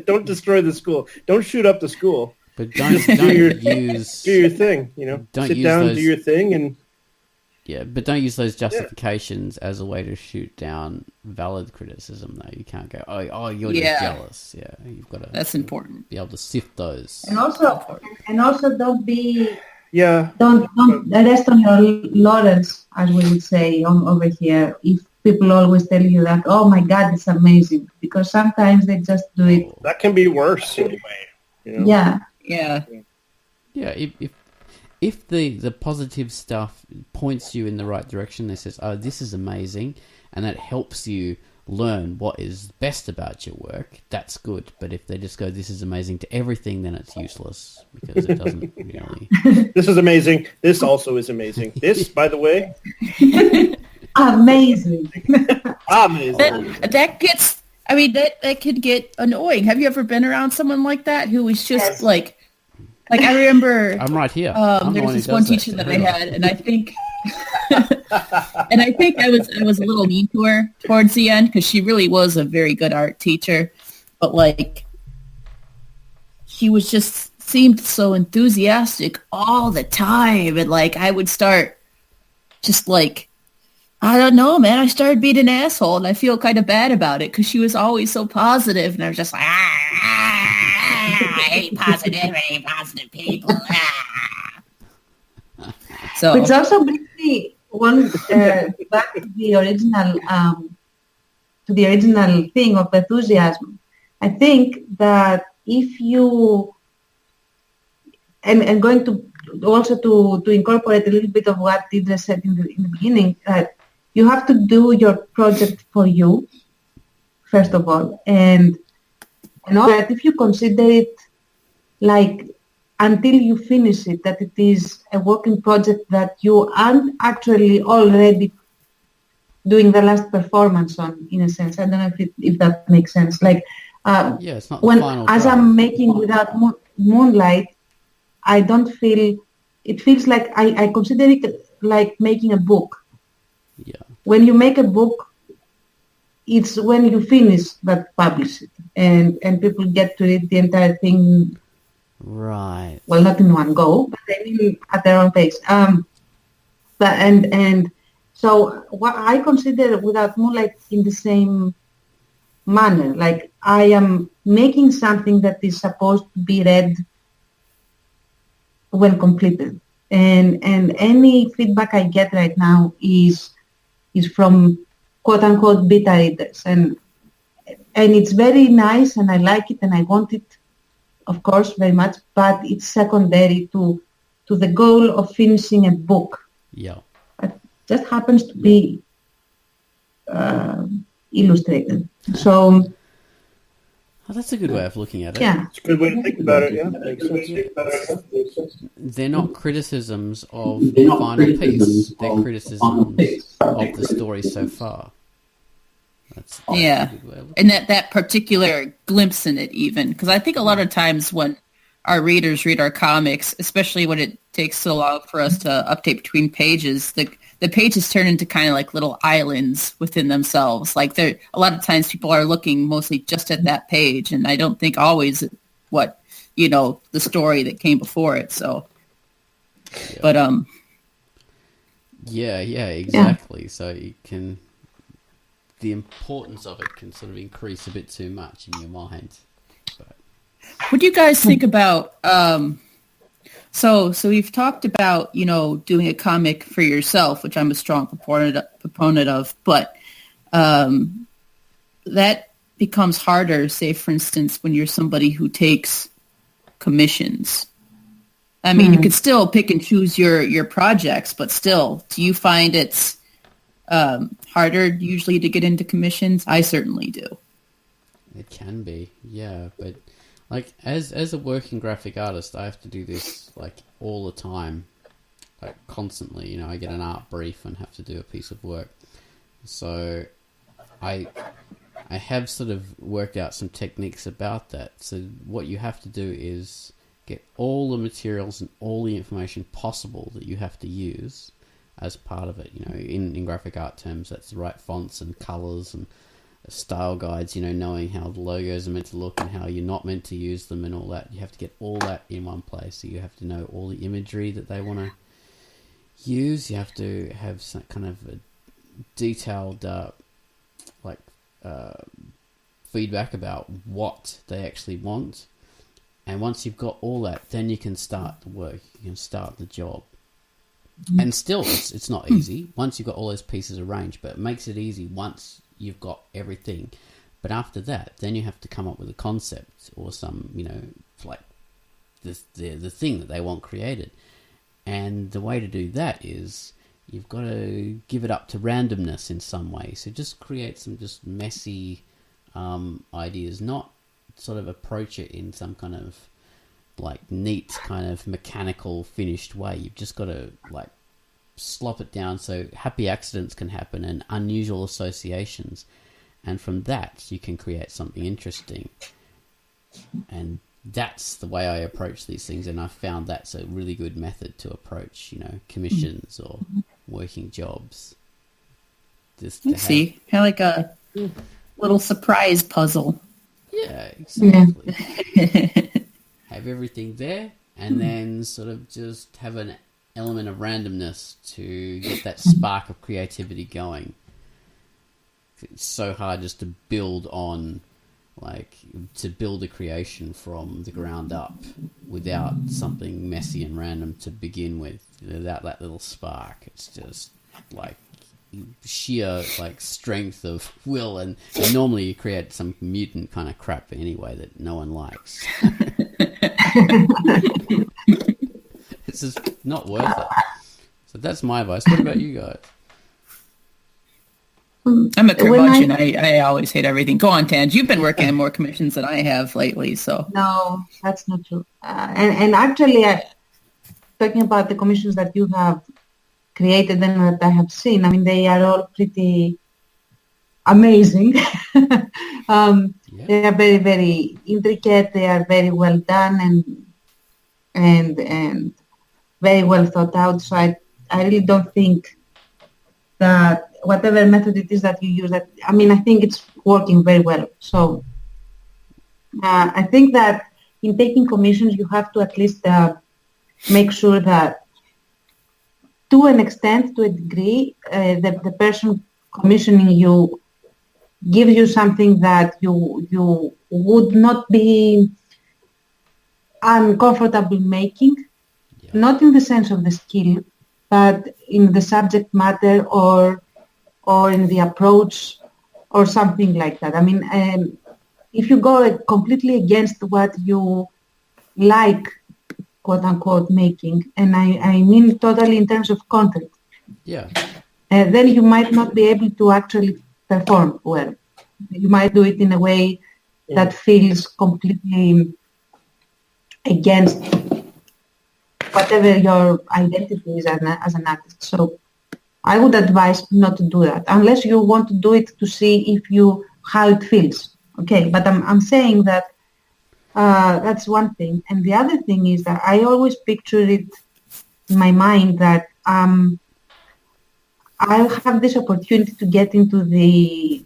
Speaker 2: Don't destroy the school. Don't shoot up the school.
Speaker 1: But don't
Speaker 2: Do your
Speaker 1: use
Speaker 2: thing.
Speaker 1: Don't
Speaker 2: Sit
Speaker 1: use
Speaker 2: down,
Speaker 1: those-
Speaker 2: do your thing, and
Speaker 1: but don't use those justifications as a way to shoot down valid criticism. Though you can't go, oh, you're just
Speaker 3: Yeah.
Speaker 1: jealous. Yeah, you've got to
Speaker 3: That's important.
Speaker 1: be able to sift those.
Speaker 4: And also don't be
Speaker 2: yeah.
Speaker 4: don't rest on your laurels, as we would say over here. If people always tell you that, oh my God, it's amazing, because sometimes they just do it.
Speaker 2: That can be worse in a way.
Speaker 4: Yeah.
Speaker 3: Yeah.
Speaker 1: Yeah, if the positive stuff points you in the right direction, it says, oh, this is amazing, and that helps you learn what is best about your work, that's good. But if they just go, this is amazing to everything, then it's useless, because it doesn't really...
Speaker 2: This is amazing. This also is amazing. This, by the way,
Speaker 4: Amazing.
Speaker 2: amazing.
Speaker 3: That gets... I mean, that could get annoying. Have you ever been around someone like that who was just
Speaker 4: Yes.
Speaker 3: like I remember
Speaker 1: I'm right here. I'm the
Speaker 3: there
Speaker 1: one
Speaker 3: was
Speaker 1: who
Speaker 3: this one
Speaker 1: does
Speaker 3: teacher
Speaker 1: that.
Speaker 3: that I had, and I think I was a little mean to her towards the end, because she really was a very good art teacher, but like she was just seemed so enthusiastic all the time, and like I would start just like, I don't know, man, I started being an asshole, and I feel kind of bad about it, because she was always so positive, and I was just like, I hate positive people. So
Speaker 4: Which also brings me back to the original thing of enthusiasm. I think that if you and going to also to incorporate a little bit of what Deidre said in the beginning, that you have to do your project for you first of all, and all that if you consider it like until you finish it, that it is a working project that you aren't actually already doing the last performance on, in a sense. I don't know if that makes sense. Like
Speaker 1: It's not the
Speaker 4: when
Speaker 1: final
Speaker 4: as
Speaker 1: draft.
Speaker 4: I'm making Without Moonlight, I don't feel. It feels like I consider it like making a book.
Speaker 1: Yeah.
Speaker 4: When you make a book, it's when you finish that publish it, and people get to read the entire thing.
Speaker 1: Right.
Speaker 4: Well, not in one go, but I mean at their own pace. So what I consider Without Moonlight in the same manner. Like I am making something that is supposed to be read when completed, and any feedback I get right now is from quote unquote beta readers, and it's very nice, and I like it, and I want it, of course, very much, but it's secondary to the goal of finishing a book.
Speaker 1: Yeah.
Speaker 4: It just happens to be illustrated. So,
Speaker 1: Oh, that's a good way of looking at it.
Speaker 4: yeah.
Speaker 2: It's a good way to think about it, yeah. Makes sense.
Speaker 1: They're not criticisms of the final piece. They're criticisms of the story so far. That's
Speaker 3: Yeah.
Speaker 1: a good way of looking.
Speaker 3: and that particular glimpse in it, even, because I think a lot of times when our readers read our comics, especially when it takes so long for us to update between pages, the pages turn into kind of like little islands within themselves. Like a lot of times people are looking mostly just at that page, and I don't think always at what, the story that came before it. So,
Speaker 1: Yeah.
Speaker 3: but
Speaker 1: Yeah, exactly. So you can... The importance of it can sort of increase a bit too much in your mind. But
Speaker 3: what do you guys think about? So we've talked about doing a comic for yourself, which I'm a strong proponent of, but that becomes harder. Say, for instance, when you're somebody who takes commissions. I mean, you could still pick and choose your projects, but still, do you find it's harder usually to get into commissions? I certainly do.
Speaker 1: it can be, yeah. But like as a working graphic artist, I have to do this like all the time, like constantly. I get an art brief and have to do a piece of work. So I have sort of worked out some techniques about that. So what you have to do is get all the materials and all the information possible that you have to use as part of it. You know, in graphic art terms, that's the right fonts and colors and style guides, you know, knowing how the logos are meant to look and how you're not meant to use them and all that. You have to get all that in one place. So you have to know all the imagery that they want to use. You have to have some kind of a detailed feedback about what they actually want. And once you've got all that, then you can start the work. You can start the job. And still, it's not easy once you've got all those pieces arranged, but it makes it easy once you've got everything. But after that, then you have to come up with a concept or some, you know, like the thing that they want created. And the way to do that is you've got to give it up to randomness in some way. So just create some just messy ideas, not sort of approach it in some kind of like neat kind of mechanical finished way. You've just got to like slop it down so happy accidents can happen and unusual associations, and from that you can create something interesting. And that's the way I approach these things, and I found that's a really good method to approach, you know, commissions or working jobs. Just to
Speaker 3: kind of like a little surprise puzzle.
Speaker 1: Yeah, exactly. Have everything there, and then sort of just have an element of randomness to get that spark of creativity going. It's so hard just to build on, like, to build a creation from the ground up without something messy and random to begin with, without that little spark. It's just like sheer like strength of will, and normally you create some mutant kind of crap anyway that no one likes. It's just not worth it. So that's my advice. What about you guys?
Speaker 3: I'm a curmudgeon. I always hate everything. Go on, Tanj. You've been working on more commissions than I have lately, so.
Speaker 4: No, that's not true. And actually, talking about the commissions that you have created and that I have seen, I mean, they are all pretty amazing. They are very, very intricate. They are very well done and very well thought out. So I really don't think that whatever method it is that you use, I think it's working very well. So I think that in taking commissions, you have to at least make sure that to an extent, to a degree, the person commissioning you gives you something that you would not be uncomfortable making, not in the sense of the skill, but in the subject matter or in the approach or something like that. I mean, if you go completely against what you like, quote unquote, making, and I mean totally in terms of content, then you might not be able to actually perform well. You might do it in a way that feels completely against whatever your identity is as an artist. So I would advise not to do that unless you want to do it to see how it feels. Okay, but I'm saying that that's one thing. And the other thing is that I always picture it in my mind that I'll have this opportunity to get into the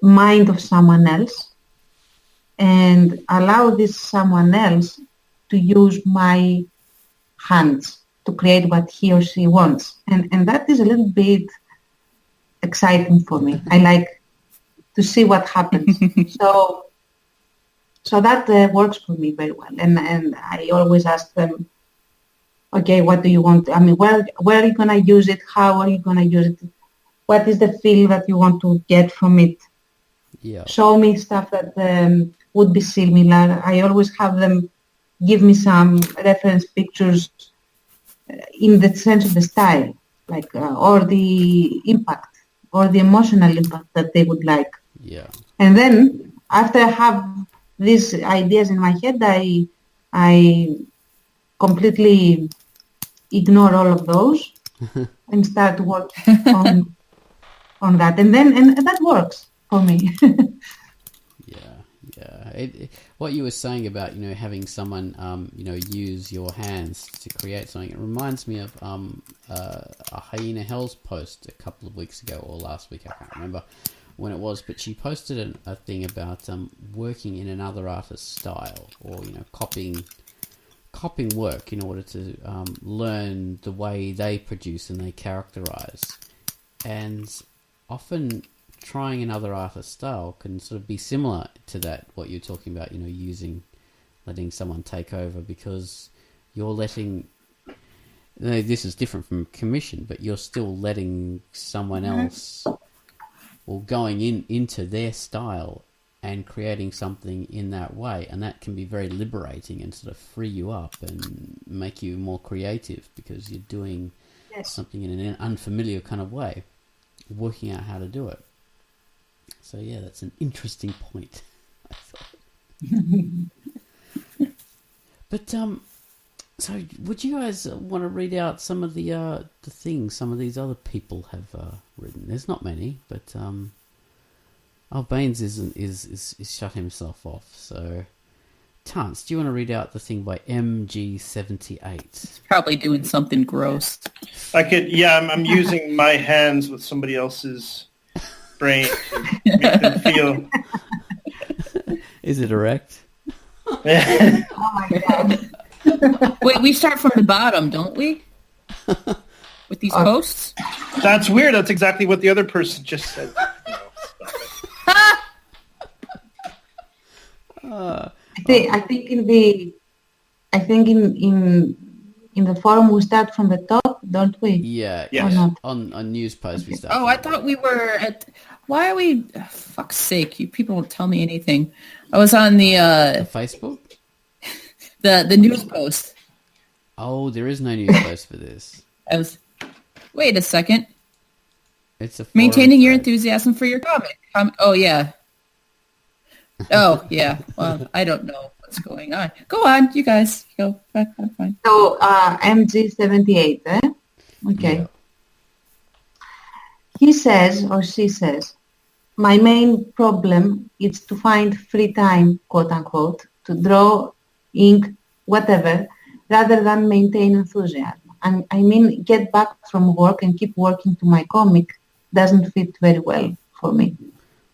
Speaker 4: mind of someone else and allow this someone else to use my hands to create what he or she wants. And that is a little bit exciting for me. I like to see what happens. So that works for me very well. And I always ask them, okay, what do you want? I mean, where are you going to use it? How are you going to use it? What is the feel that you want to get from it?
Speaker 1: Yeah.
Speaker 4: Show me stuff that would be similar. I always have them give me some reference pictures in the sense of the style, like or the impact or the emotional impact that they would like.
Speaker 1: Yeah.
Speaker 4: And then after I have these ideas in my head, I completely ignore all of those and start working on that. And that works for me.
Speaker 1: Yeah. Yeah. What you were saying about, having someone, use your hands to create something, it reminds me of a Hyena Hells post a couple of weeks ago or last week, I can't remember when it was, but she posted a thing about working in another artist's style, or, copying work in order to learn the way they produce and they characterize. And often trying another artist's style can sort of be similar to that, what you're talking about, letting someone take over, because you're letting, this is different from commission, but you're still letting someone else, or going into their style and creating something in that way, and that can be very liberating and sort of free you up and make you more creative, because you're doing something in an unfamiliar kind of way, working out how to do it. So yeah, that's an interesting point, I thought. But so would you guys want to read out some of the things some of these other people have written? There's not many, but Baines is shut himself off. So Tance, do you want to read out the thing by MG78?
Speaker 3: Probably doing something gross.
Speaker 2: I could. Yeah, I'm using my hands with somebody else's brain to make them feel.
Speaker 1: Is it erect?
Speaker 4: Oh my god.
Speaker 3: Wait, we start from the bottom, don't we? With these posts?
Speaker 2: That's weird. That's exactly what the other person just said. No,
Speaker 4: I think in the forum we start from the top, don't we?
Speaker 1: Yeah.
Speaker 2: Yes.
Speaker 1: On news posts we start.
Speaker 3: Oh, I thought we were at... Why are we... Oh, fuck's sake, you people don't tell me anything. I was on the
Speaker 1: Facebook?
Speaker 3: The news post.
Speaker 1: Oh, there is no news post for this.
Speaker 3: I was... Wait a second.
Speaker 1: It's a
Speaker 3: Maintaining your
Speaker 1: thread.
Speaker 3: enthusiasm for your comic. Oh, yeah. Oh, yeah. Well, I don't know what's going on. Go on, you guys. Go. Fine.
Speaker 4: So MG78, Okay.
Speaker 1: Yeah.
Speaker 4: He says, or she says, my main problem is to find free time, quote unquote, to draw, ink, whatever, rather than maintain enthusiasm. And I mean, get back from work and keep working to my comic doesn't fit very well for me.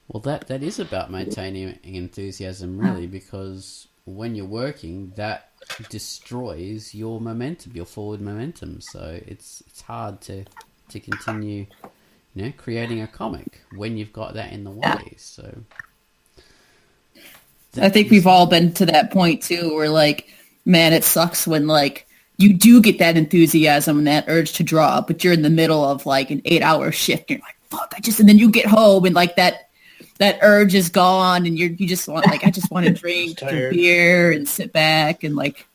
Speaker 1: Well, that is about maintaining enthusiasm, really, because when you're working, that destroys your momentum, your forward momentum. So it's hard to continue, creating a comic when you've got that in the way. So
Speaker 3: I think we've all been to that point too, where like, man, it sucks when like you do get that enthusiasm and that urge to draw, but you're in the middle of like an 8-hour shift. And you're like, fuck, and then you get home and like that urge is gone, and you just want like, I just want to drink a beer and sit back and like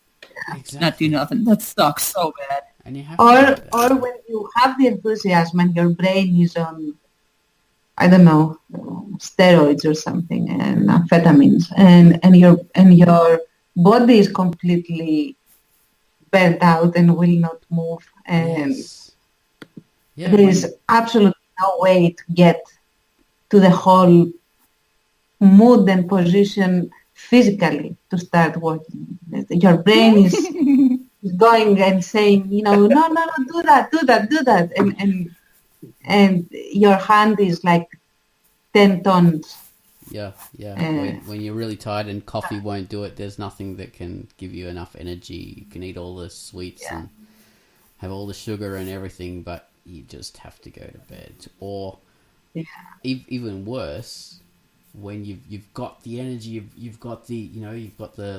Speaker 3: not do nothing. That sucks so bad.
Speaker 1: And you have
Speaker 4: Or when you have the enthusiasm and your brain is on, I don't know, steroids or something, and amphetamines, and your body is completely burnt out and will not move, and there is absolutely no way to get to the whole mood and position physically to start working. Your brain is going and saying, no, do that, and your hand is like 10 tons.
Speaker 1: Yeah. When you're really tired and coffee won't do it, there's nothing that can give you enough energy. You can eat all the sweets and have all the sugar and everything, but you just have to go to bed. Or even worse, when you've got the energy, you've got the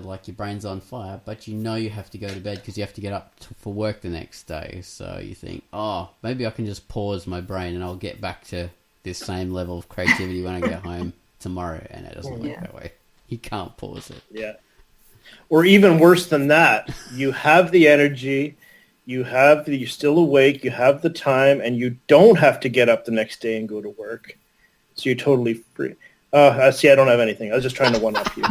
Speaker 1: like your brain's on fire, but you have to go to bed because you have to get up for work the next day. So you think, maybe I can just pause my brain and I'll get back to this same level of creativity when I get home tomorrow, and it doesn't work that way. You can't pause it.
Speaker 2: Yeah. Or even worse than that, you have the energy, you're still awake, you have the time, and you don't have to get up the next day and go to work. So you're totally free. See, I don't have anything. I was just trying to one-up you.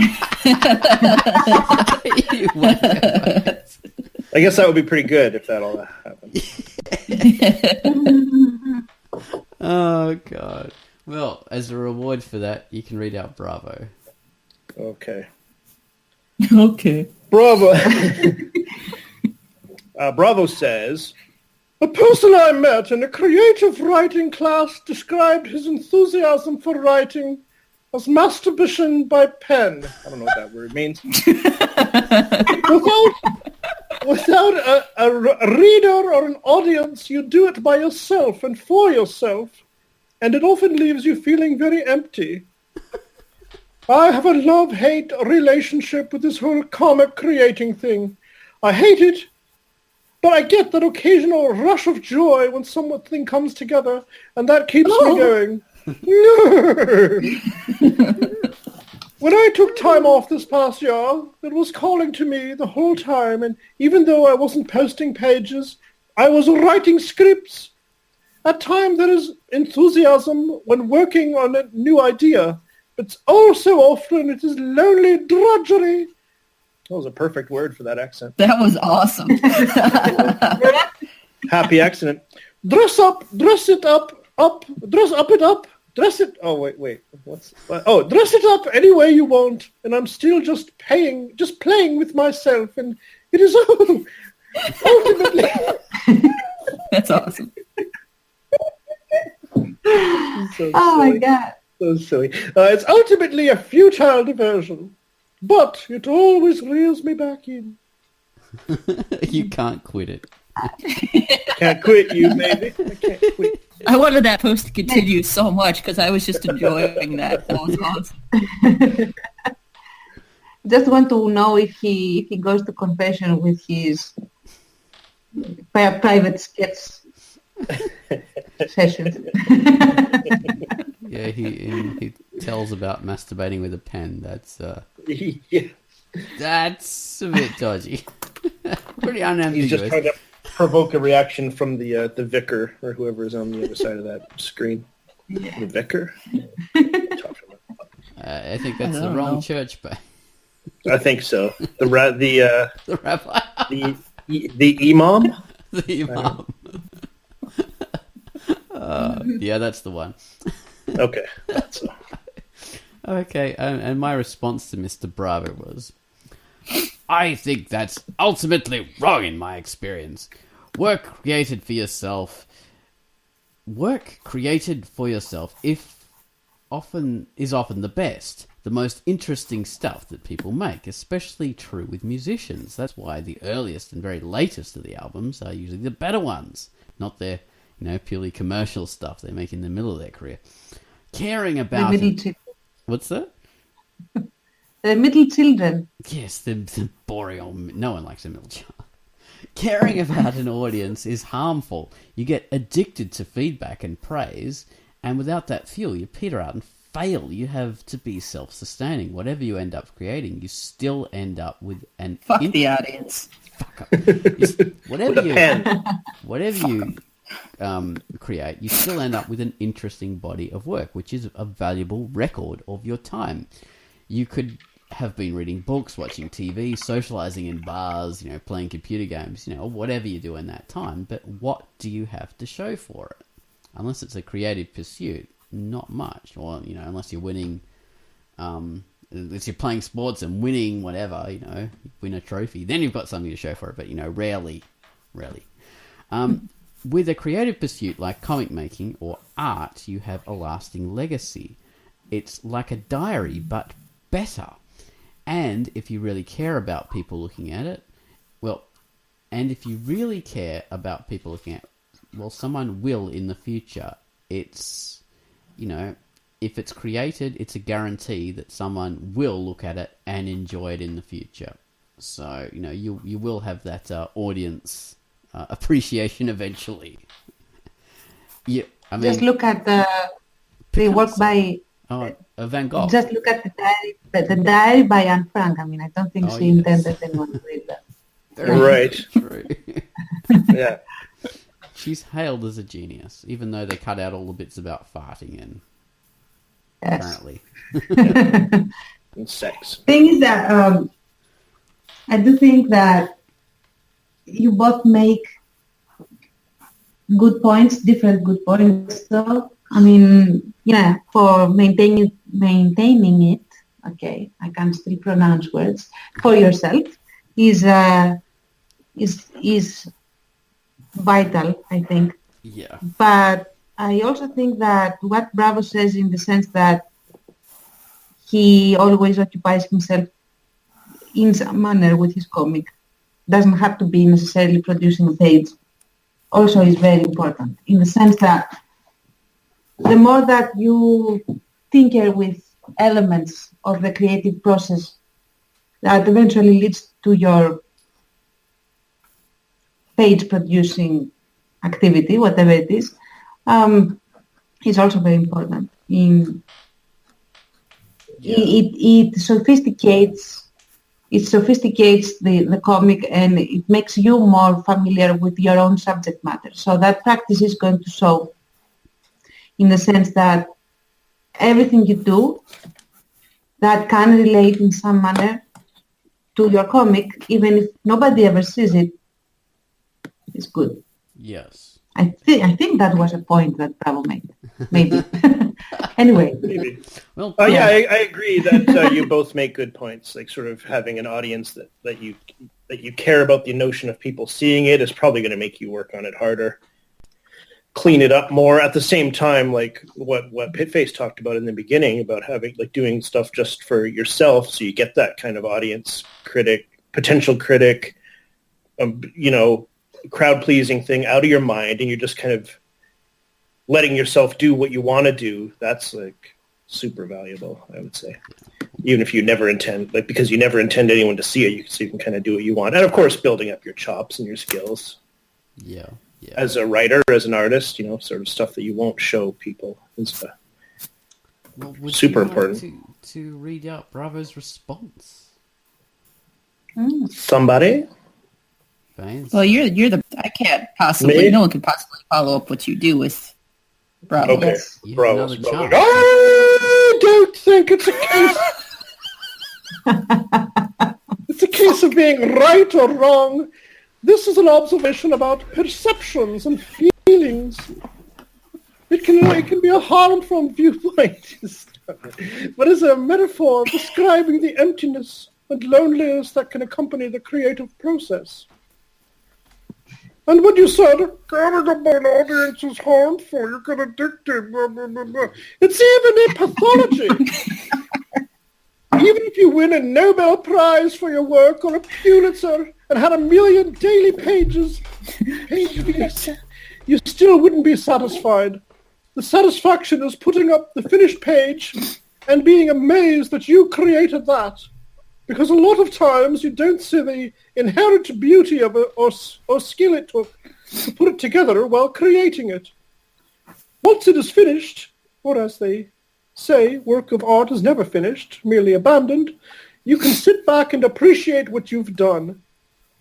Speaker 2: I guess that would be pretty good if that all happened.
Speaker 1: Oh, God. Well, as a reward for that, you can read out Bravo.
Speaker 2: Okay.
Speaker 3: Okay.
Speaker 2: Bravo. Bravo says, a person I met in a creative writing class described his enthusiasm for writing as masturbation by pen. I don't know what that word means. Without a reader or an audience, you do it by yourself and for yourself, and it often leaves you feeling very empty. I have a love-hate relationship with this whole comic creating thing. I hate it, but I get that occasional rush of joy when something comes together, and that keeps me going. When I took time off this past year, it was calling to me the whole time, and even though I wasn't posting pages, I was writing scripts. At times there is enthusiasm when working on a new idea, but all so often it is lonely drudgery. That was a perfect word for that accent.
Speaker 3: That was awesome.
Speaker 2: Happy accident. Dress up it up, dress it. Oh, wait. Dress it up any way you want, and I'm still just playing with myself, and it is ultimately.
Speaker 3: That's awesome.
Speaker 2: So
Speaker 4: Oh my
Speaker 2: silly.
Speaker 4: God.
Speaker 2: So silly. It's ultimately a futile diversion, but it always reels me back in.
Speaker 1: You can't quit it.
Speaker 2: Can't quit you, baby. I can't quit.
Speaker 3: I wanted that post to continue so much because I was just enjoying that. That was awesome.
Speaker 4: Just want to know if he goes to confession with his private sketch sessions.
Speaker 1: Yeah, he tells about masturbating with a pen. That's
Speaker 2: Yeah.
Speaker 1: that's a bit dodgy. Pretty
Speaker 2: He's
Speaker 1: unambiguous.
Speaker 2: just trying to provoke a reaction from the vicar or whoever is on the other side of that screen. The vicar?
Speaker 1: I think that's
Speaker 3: I
Speaker 1: the
Speaker 3: don't
Speaker 1: wrong
Speaker 3: know.
Speaker 1: church, but
Speaker 2: I think so. The
Speaker 1: the rabbi,
Speaker 2: the imam.
Speaker 1: the imam. Yeah, that's the one.
Speaker 2: Okay.
Speaker 1: Okay, and my response to Mr. Bravo was, I think that's ultimately wrong in my experience. Work created for yourself is often the best, the most interesting stuff that people make, especially true with musicians. That's why the earliest and very latest of the albums are usually the better ones, not their, purely commercial stuff they make in the middle of their career. Caring about
Speaker 4: The middle children.
Speaker 1: What's that?
Speaker 4: The middle children.
Speaker 1: Yes, the boring old... No one likes a middle child. Caring about an audience is harmful. You get addicted to feedback and praise, and without that fuel, you peter out and fail. You have to be self-sustaining. Whatever you end up creating, you still end up with an...
Speaker 3: Fuck the audience.
Speaker 1: Fuck up. Whatever
Speaker 2: With a pen.
Speaker 1: Whatever you create, you still end up with an interesting body of work, which is a valuable record of your time. You could have been reading books, watching TV, socializing in bars, playing computer games, or whatever you do in that time. But what do you have to show for it? Unless it's a creative pursuit, not much. Or, unless you're winning, unless you're playing sports and winning whatever, win a trophy, then you've got something to show for it. But, rarely. With a creative pursuit like comic making or art, you have a lasting legacy. It's like a diary, but better. And if you really care about people looking at it, someone will in the future. It's, if it's created, it's a guarantee that someone will look at it and enjoy it in the future. So, you will have that audience appreciation eventually. Yeah,
Speaker 4: Just look at the work by...
Speaker 1: Van Gogh.
Speaker 4: Just look at the diary by Anne Frank. I don't think she intended anyone to read that.
Speaker 2: Right.
Speaker 1: True.
Speaker 2: Yeah.
Speaker 1: She's hailed as a genius, even though they cut out all the bits about farting and
Speaker 4: Yes.
Speaker 1: apparently.
Speaker 2: And sex.
Speaker 4: Thing is that I do think that you both make good points, different good points. So for maintaining it, okay, I can still pronounce words, for yourself is vital, I think.
Speaker 1: Yeah.
Speaker 4: But I also think that what Bravo says in the sense that he always occupies himself in some manner with his comic, doesn't have to be necessarily producing a page, also is very important in the sense that the more that you tinker with elements of the creative process that eventually leads to your page producing activity, whatever it is also very important. It sophisticates the comic, and it makes you more familiar with your own subject matter. So that practice is going to show in the sense that everything you do that can relate in some manner to your comic, even if nobody ever sees it, is good.
Speaker 1: Yes.
Speaker 4: I think that was a point that Bravo made. Maybe. Anyway.
Speaker 2: Maybe.
Speaker 1: Well,
Speaker 2: Yeah, I agree that you both make good points. Like sort of having an audience that you care about the notion of people seeing it is probably going to make you work on it harder, clean it up more. At the same time, like what Pitface talked about in the beginning about having like doing stuff just for yourself, so you get that kind of audience potential critic, crowd-pleasing thing out of your mind, and you're just kind of letting yourself do what you want to do. That's like super valuable, I would say. Even if you never intend, like because you never intend anyone to see it, so you can kind of do what you want. And of course, building up your chops and your skills.
Speaker 1: Yeah.
Speaker 2: As a writer, as an artist, sort of stuff that you won't show people is super important.
Speaker 1: To read out Bravo's response.
Speaker 2: Somebody?
Speaker 1: Baines?
Speaker 3: Well, you're the. I can't possibly.
Speaker 2: Me?
Speaker 3: No one can possibly follow up what you do with Bravo.
Speaker 2: Okay,
Speaker 1: You have
Speaker 2: Bravo's
Speaker 1: another
Speaker 2: probably.
Speaker 1: chance.
Speaker 2: I don't think it's a case. It's a case of being right or wrong. This is an observation about perceptions and feelings. It can be a harmful viewpoint, but is a metaphor describing the emptiness and loneliness that can accompany the creative process. And when you said, getting up an audience is harmful, you get addicted, blah, blah, blah, blah. It's even a pathology. Even if you win a Nobel Prize for your work or a Pulitzer and had 1 million daily page views, you still wouldn't be satisfied. The satisfaction is putting up the finished page and being amazed that you created that. Because a lot of times you don't see the inherent beauty of it or skill it took to put it together while creating it. Once it is finished, or as they say, work of art is never finished, merely abandoned, you can sit back and appreciate what you've done.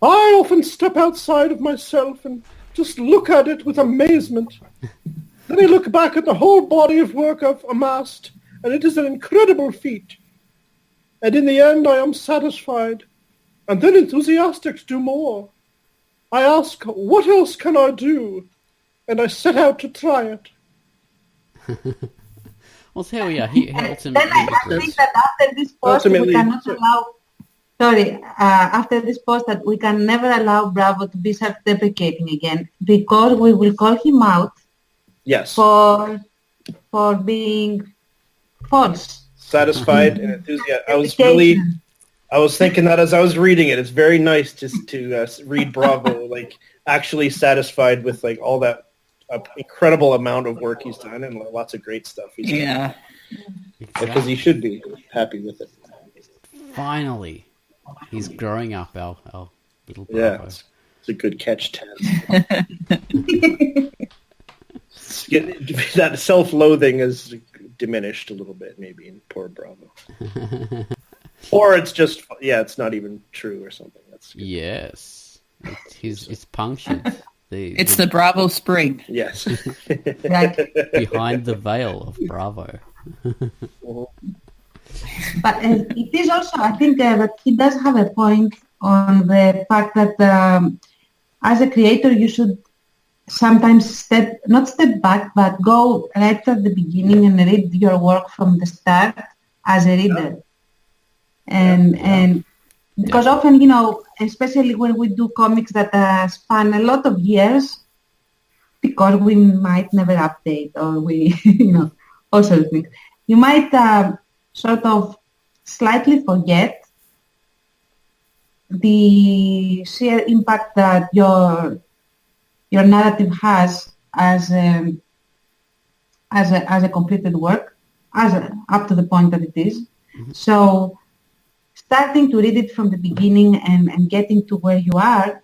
Speaker 2: I often step outside of myself and just look at it with amazement. Then I look back at the whole body of work I've amassed, and it is an incredible feat. And in the end, I am satisfied, and then enthusiastic to do more. I ask, what else can I do? And I set out to try it.
Speaker 1: Well, so here we are. He ultimately
Speaker 4: Then I think that after this post, we cannot allow... after this post, that we can never allow Bravo to be self-deprecating again, because we will call him out.
Speaker 2: Yes.
Speaker 4: For being false.
Speaker 2: Satisfied and enthusiastic. I was thinking that as I was reading it. It's very nice just to read Bravo, like actually satisfied with like all that incredible amount of work he's done and lots of great stuff he's done. Because he should be happy with it.
Speaker 1: Finally, he's growing up, our little Bravo.
Speaker 2: Yeah, it's a good catch, Ted. That self-loathing is diminished a little bit, maybe, in poor Bravo. Or it's just, it's not even true or something. That's good.
Speaker 1: Yes. It's punctured.
Speaker 3: It's the Bravo spring.
Speaker 2: Yes.
Speaker 1: Behind the veil of Bravo.
Speaker 4: But it is also, I think that he does have a point on the fact that as a creator, you should sometimes not step back, but go right at the beginning and read your work from the start as a reader. and because often, especially when we do comics that span a lot of years, because we might never update or we, all sorts of things, you might sort of slightly forget the sheer impact that your narrative has as a completed work, up to the point that it is. Mm-hmm. So starting to read it from the beginning and getting to where you are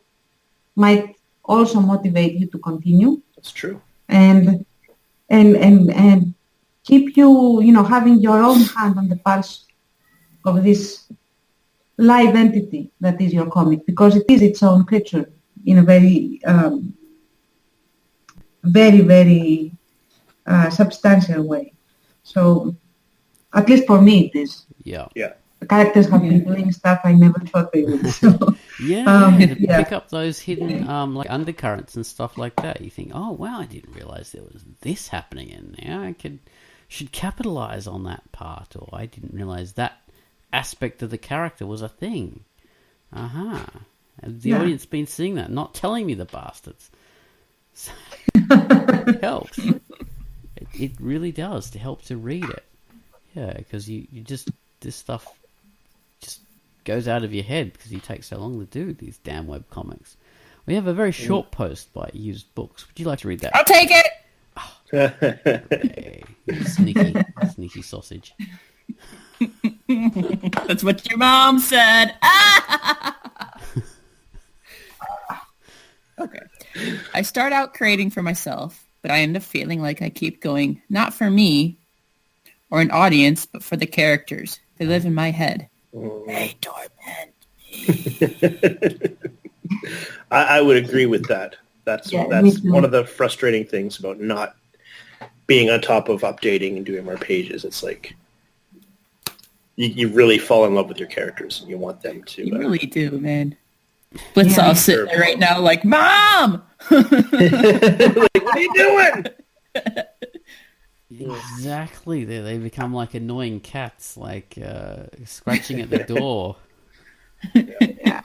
Speaker 4: might also motivate you to continue.
Speaker 2: That's true.
Speaker 4: And keep you, having your own hand on the pulse of this live entity that is your comic, because it is its own creature in a very, very, very substantial way. So, at least for me, it is.
Speaker 2: Yeah.
Speaker 4: The characters have been doing stuff I never thought they would. So,
Speaker 1: pick up those hidden like undercurrents and stuff like that. You think, oh wow, I didn't realize there was this happening, and now I should capitalize on that part, or I didn't realize that aspect of the character was a thing. The audience been seeing that, not telling me, the bastards. So, it helps. It really does to help to read it. Yeah, because you just, this stuff just goes out of your head because you take so long to do these damn web comics. We have a very short post by Used Books. Would you like to read that?
Speaker 3: I'll take it.
Speaker 1: Oh, okay. Sneaky sausage.
Speaker 3: That's what your mom said. Okay. I start out creating for myself, but I end up feeling like I keep going, not for me or an audience, but for the characters. They live in my head. They torment me.
Speaker 2: I would agree with that. That's one of the frustrating things about not being on top of updating and doing more pages. It's like you really fall in love with your characters and you want them to.
Speaker 3: You really do, man. Blitzall's sitting there right now like, Mom!
Speaker 2: Like, what are you doing?
Speaker 1: Exactly. They become like annoying cats, like scratching at the door.
Speaker 3: Yeah.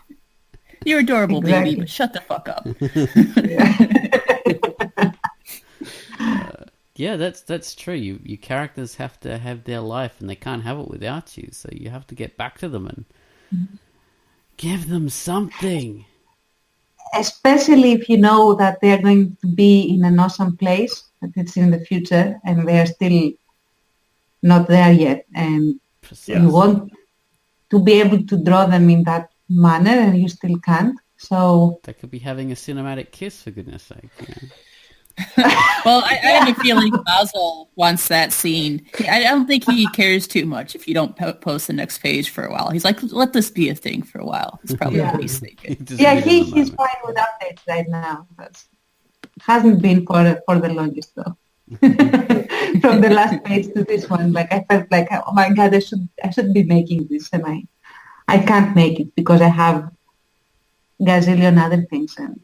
Speaker 3: You're adorable, baby, but shut the fuck up.
Speaker 1: Yeah, that's true. Your characters have to have their life, and they can't have it without you. So you have to get back to them and give them something.
Speaker 4: Especially if you know that they're going to be in an awesome place, that it's in the future, and they're still not there yet. And you want to be able to draw them in that manner, and you still can't. So
Speaker 1: they could be having a cinematic kiss, for goodness sake.
Speaker 3: Well, I have a feeling Basil wants that scene. I don't think he cares too much if you don't post the next page for a while. He's like, let this be a thing for a while. It's probably what he's thinking.
Speaker 4: He's fine with updates right now. That hasn't been for the longest though. From the last page to this one, like I felt like, oh my god, I should be making this, and I can't make it because I have gazillion other things, and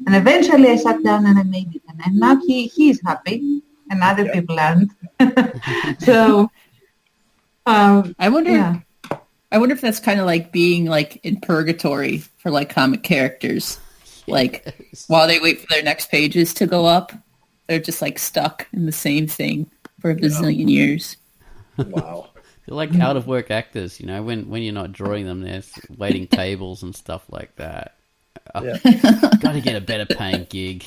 Speaker 4: eventually I sat down and I made it, and now he is happy and other people aren't. So
Speaker 3: I wonder if that's kind of like being like in purgatory for like comic characters. Like while they wait for their next pages to go up, they're just like stuck in the same thing for a bazillion years.
Speaker 2: Wow.
Speaker 1: They're like out of work actors, when you're not drawing them, they're waiting tables and stuff like that. Got to get a better paying gig.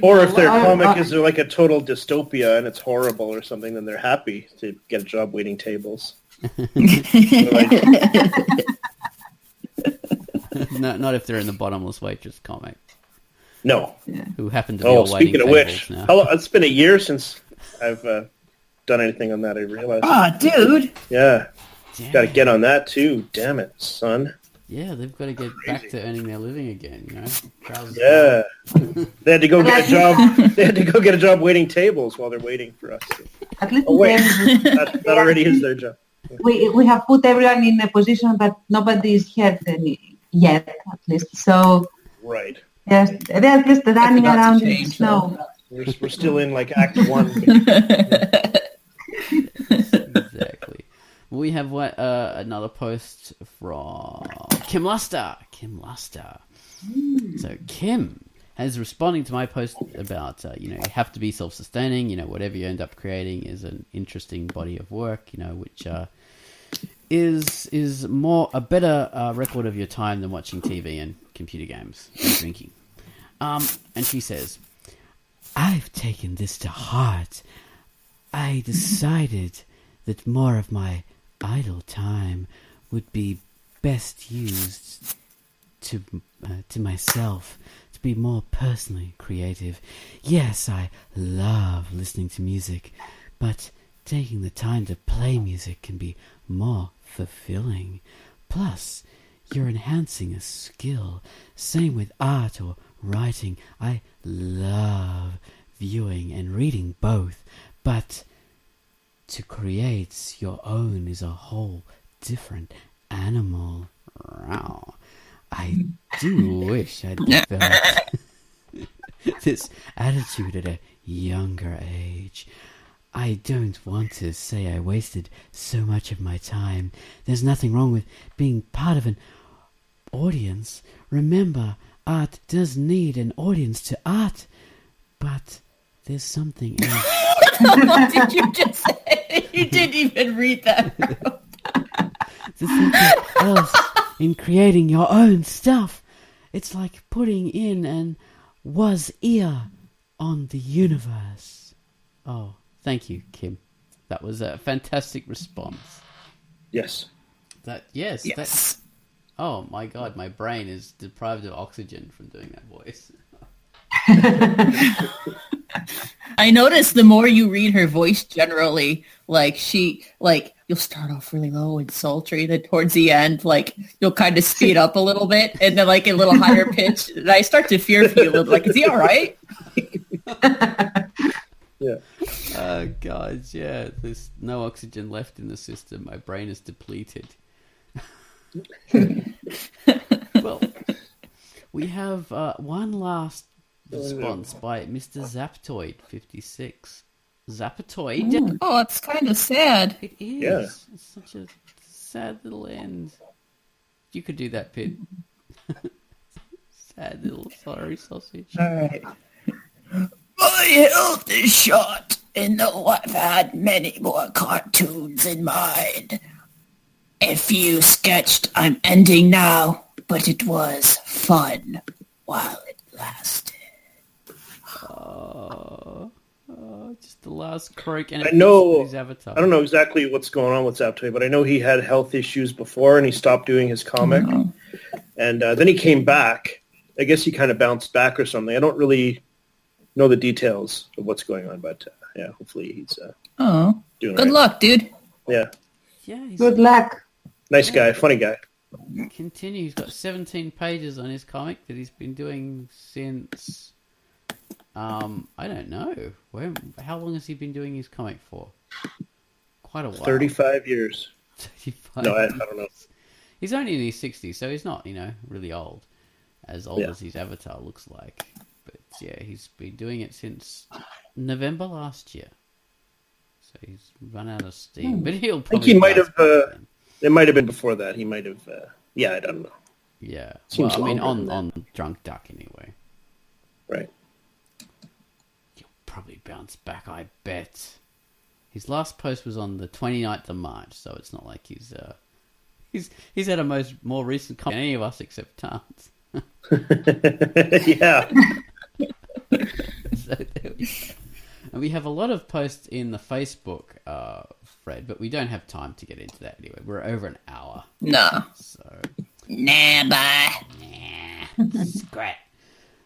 Speaker 2: Or if their comic is like a total dystopia and it's horrible or something, then they're happy to get a job waiting tables.
Speaker 1: Not if they're in the Bottomless Waitress comic.
Speaker 2: No.
Speaker 1: Who happen to be all waiting tables
Speaker 2: which,
Speaker 1: now.
Speaker 2: It's been a year since I've done anything on that, I realized.
Speaker 3: Dude!
Speaker 2: Yeah. Got to get on that too. Damn it, son.
Speaker 1: Yeah, they've got to get back to earning their living again,
Speaker 2: Yeah. They had to go get a job. They had to go get a job waiting tables while they're waiting for us.
Speaker 4: At least
Speaker 2: that already is their job.
Speaker 4: We have put everyone in a position that nobody is hurt yet, at least. So
Speaker 2: right.
Speaker 4: Yes, they're at least running around in the snow.
Speaker 2: We're still in like Act 1.
Speaker 1: another post from Kim Luster. So Kim has responding to my post about, you have to be self-sustaining. Whatever you end up creating is an interesting body of work, which is more a better record of your time than watching TV and computer games and drinking. And she says, I've taken this to heart. I decided that more of my idle time would be best used to myself, to be more personally creative. Yes, I love listening to music, but taking the time to play music can be more fulfilling. Plus, you're enhancing a skill. Same with art or writing. I love viewing and reading both, but to create your own is a whole different animal. I do wish I'd developed this attitude at a younger age. I don't want to say I wasted so much of my time. There's nothing wrong with being part of an audience. Remember, art does need an audience to art, but there's something else.
Speaker 3: What did you just say? You didn't even read that.
Speaker 1: There's something else in creating your own stuff. It's like putting in an was ear on the universe. Oh, thank you, Kim. That was a fantastic response.
Speaker 2: Yes.
Speaker 3: Yes.
Speaker 1: Oh my God, my brain is deprived of oxygen from doing that voice.
Speaker 3: I noticed the more you read her voice generally, you'll start off really low and sultry, then towards the end, you'll kind of speed up a little bit, and then a little higher pitch. And I start to fear for you a little, is he all right?
Speaker 2: Yeah.
Speaker 1: Oh God, yeah. There's no oxygen left in the system. My brain is depleted. Well, we have one last response by Mr. Zaptoid56. Zaptoid?
Speaker 3: Oh, it's kind of sad.
Speaker 1: It is.
Speaker 2: Yeah.
Speaker 1: It's such a sad little end. You could do that, Pit. Sad little sorry sausage.
Speaker 3: All right. My health is short, and though I've had many more cartoons in mind. A few sketched, I'm ending now, but it was fun while it lasted.
Speaker 1: Just the last croak and
Speaker 2: I know.
Speaker 1: his avatar.
Speaker 2: I don't know exactly what's going on with Zaptoy, but I know he had health issues before, and he stopped doing his comic. And then he came back. I guess he kind of bounced back or something. I don't really know the details of what's going on, but yeah, hopefully he's doing
Speaker 3: Good luck, dude.
Speaker 2: Yeah.
Speaker 1: Yeah, he's
Speaker 4: Good luck.
Speaker 2: Nice guy, funny guy.
Speaker 1: continue. He's got 17 pages on his comic that he's been doing since... I don't know. How long has he been doing his comic for? Quite a while.
Speaker 2: 35 years.
Speaker 1: 35
Speaker 2: No, I don't know.
Speaker 1: He's only in his 60s, so he's not, really old. As old
Speaker 2: Yeah.
Speaker 1: as his avatar looks like. But yeah, he's been doing it since November last year. So he's run out of steam. But he'll
Speaker 2: I think
Speaker 1: probably...
Speaker 2: he might have...
Speaker 1: bounce back in.
Speaker 2: It might have been before that. He might have... yeah, I don't know.
Speaker 1: Yeah.
Speaker 2: Seems
Speaker 1: Well, I mean,
Speaker 2: longer than
Speaker 1: on Drunk Duck anyway.
Speaker 2: Right.
Speaker 1: He'll probably bounce back, I bet. His last post was on the 29th of March, so it's not like he's had a more recent comment than any of us except Tans.
Speaker 2: Yeah.
Speaker 1: So there we go. And we have a lot of posts in the Facebook thread, but we don't have time to get into that anyway. We're over an hour.
Speaker 3: No.
Speaker 1: So,
Speaker 3: Nah, bye.
Speaker 1: great.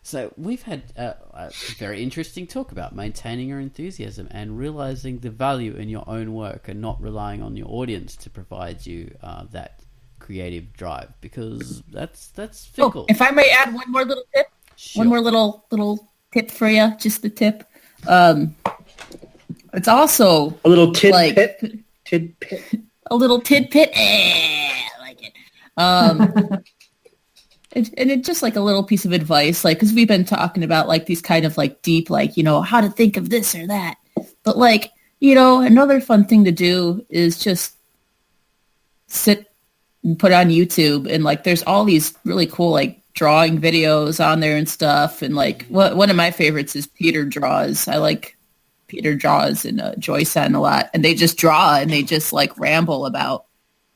Speaker 1: So we've had a very interesting talk about maintaining your enthusiasm and realizing the value in your own work and not relying on your audience to provide you that creative drive, because that's fickle.
Speaker 3: Oh, if I may add one more little tip.
Speaker 1: Sure.
Speaker 3: One more little tip for you, just the tip. It's also
Speaker 2: A little tidpit.
Speaker 3: like
Speaker 2: Tidpit.
Speaker 3: a little tidbit. I like it. And it's just like a little piece of advice, like, because we've been talking about like these kind of like deep, like, how to think of this or that. But like, another fun thing to do is just sit and put on YouTube, and like there's all these really cool like drawing videos on there and stuff. And like one of my favorites is Peter Draws. I like Peter Draws and Joyson a lot, and they just draw and they just like ramble about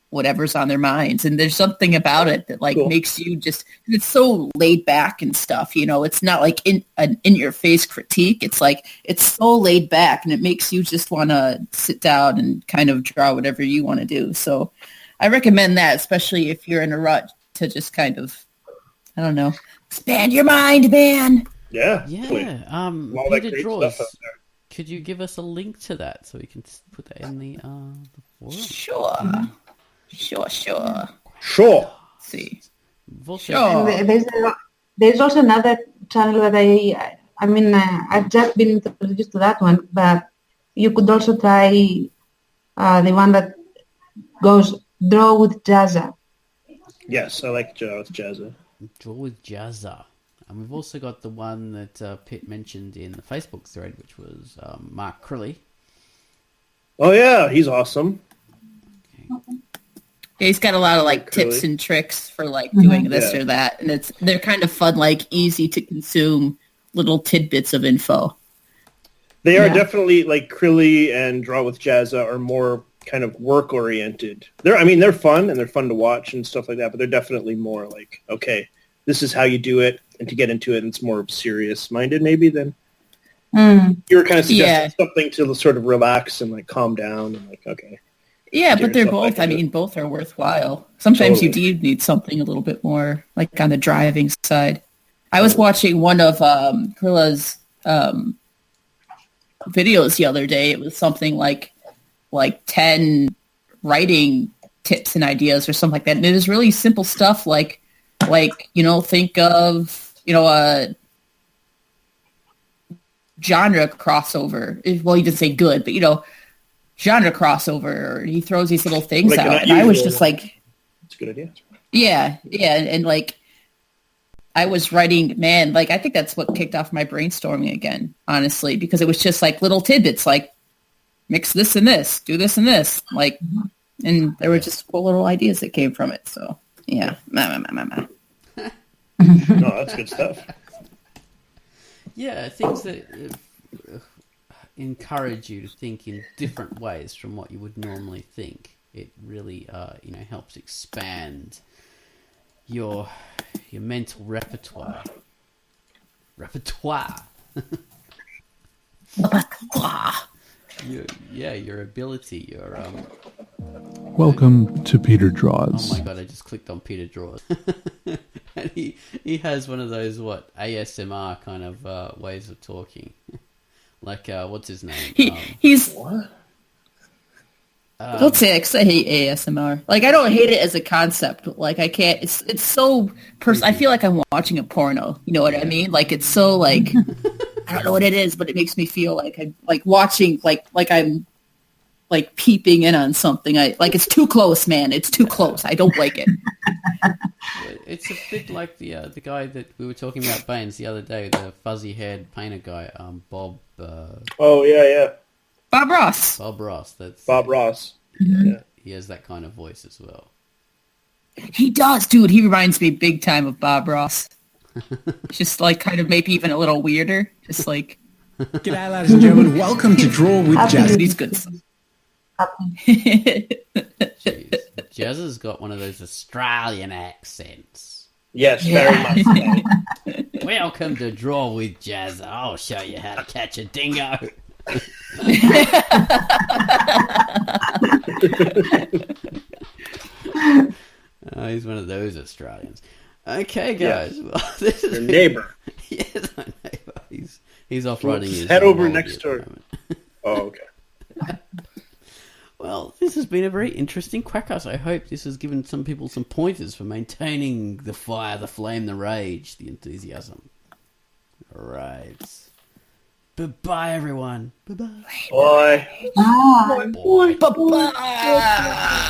Speaker 3: whatever's on their minds. And there's something about it that like makes you just, it's so laid back and stuff, you know, it's not like in your face critique. It's like, it's so laid back and it makes you just want to sit down and kind of draw whatever you want to do. So I recommend that, especially if you're in a rut, to just kind of, I don't know, expand your mind, man.
Speaker 2: Yeah.
Speaker 1: All Peter Draws. Could you give us a link to that so we can put that in the forum?
Speaker 3: Sure. Sure.
Speaker 2: Sure.
Speaker 3: Let's see.
Speaker 4: Sure. And there's also another channel that I've just been introduced to that one, but you could also try the one that goes Draw with Jazza.
Speaker 2: Yes, I like Draw with Jazza.
Speaker 1: Draw with Jazza. And we've also got the one that Pitt mentioned in the Facebook thread, which was Mark Crilly.
Speaker 2: Oh, yeah, he's awesome.
Speaker 1: Okay.
Speaker 3: Yeah, he's got a lot of like tips and tricks for like doing this or that, and they're kind of fun, like easy to consume little tidbits of info.
Speaker 2: They are definitely like Crilly and Draw with Jazza are more kind of work oriented. They're fun and they're fun to watch and stuff like that, but they're definitely more like, okay, this is how you do it, and to get into it, and it's more serious minded maybe than you were kind of suggesting something to sort of relax and like calm down and like, okay.
Speaker 3: Yeah, but they're both, both are worthwhile. Sometimes you do need something a little bit more, like on the driving side. I was watching one of Krilla's videos the other day. It was something like 10 writing tips and ideas or something like that. And it was really simple stuff like, think of, a genre crossover. Well, he didn't say good, but, genre crossover, or he throws these little things out, and I was just like,
Speaker 2: "It's a good idea."
Speaker 3: Yeah, and like I was writing, man, like I think that's what kicked off my brainstorming again, honestly, because it was just like little tidbits, like mix this and this, do this and this, like, and there were just cool little ideas that came from it. So yeah,
Speaker 2: No, that's good stuff.
Speaker 1: Yeah, things that encourage you to think in different ways from what you would normally think. It really, helps expand your mental repertoire. Your ability. Your
Speaker 5: Welcome to Peter Draws.
Speaker 1: Oh my god! I just clicked on Peter Draws, and he has one of those ASMR kind of ways of talking. Like, what's his name?
Speaker 3: He's...
Speaker 2: What?
Speaker 3: Don't say it, 'cause I hate ASMR. Like, I don't hate it as a concept. But, like, I can't... It's so... I feel like I'm watching a porno. You know what I mean? Like, it's so, like... I don't know what it is, but it makes me feel like I'm, like, watching... Like I'm, like, peeping in on something. Like, it's too close, man. It's too close. I don't like it.
Speaker 1: It's a bit like the guy that we were talking about Baines the other day, the fuzzy-haired painter guy, Bob...
Speaker 2: oh, yeah.
Speaker 3: Bob Ross.
Speaker 1: That's
Speaker 2: Bob Ross.
Speaker 3: Mm-hmm.
Speaker 2: Yeah.
Speaker 1: He has that kind of voice as well.
Speaker 3: He does, dude. He reminds me big time of Bob Ross. Just like kind of maybe even a little weirder. Just like...
Speaker 5: G'day, ladies and gentlemen. Welcome to Draw with Jazz.
Speaker 3: He's good.
Speaker 1: Jeez. Jazza's got one of those Australian accents.
Speaker 2: Yes, very much.
Speaker 1: Welcome to Draw with Jazza. I'll show you how to catch a dingo. He's one of those Australians. Okay, guys.
Speaker 2: Yeah.
Speaker 1: Well, this is
Speaker 2: Your neighbor.
Speaker 1: Yes, my neighbor. He's off running his
Speaker 2: head over
Speaker 1: holiday
Speaker 2: next
Speaker 1: at the
Speaker 2: door.
Speaker 1: moment.
Speaker 2: Oh, okay.
Speaker 1: Well, this has been a very interesting Quackcast. I hope this has given some people some pointers for maintaining the fire, the flame, the rage, the enthusiasm. All right. Bye-bye, everyone. Bye-bye.
Speaker 2: Bye.
Speaker 4: Ah.
Speaker 1: Bye.
Speaker 3: Bye-bye.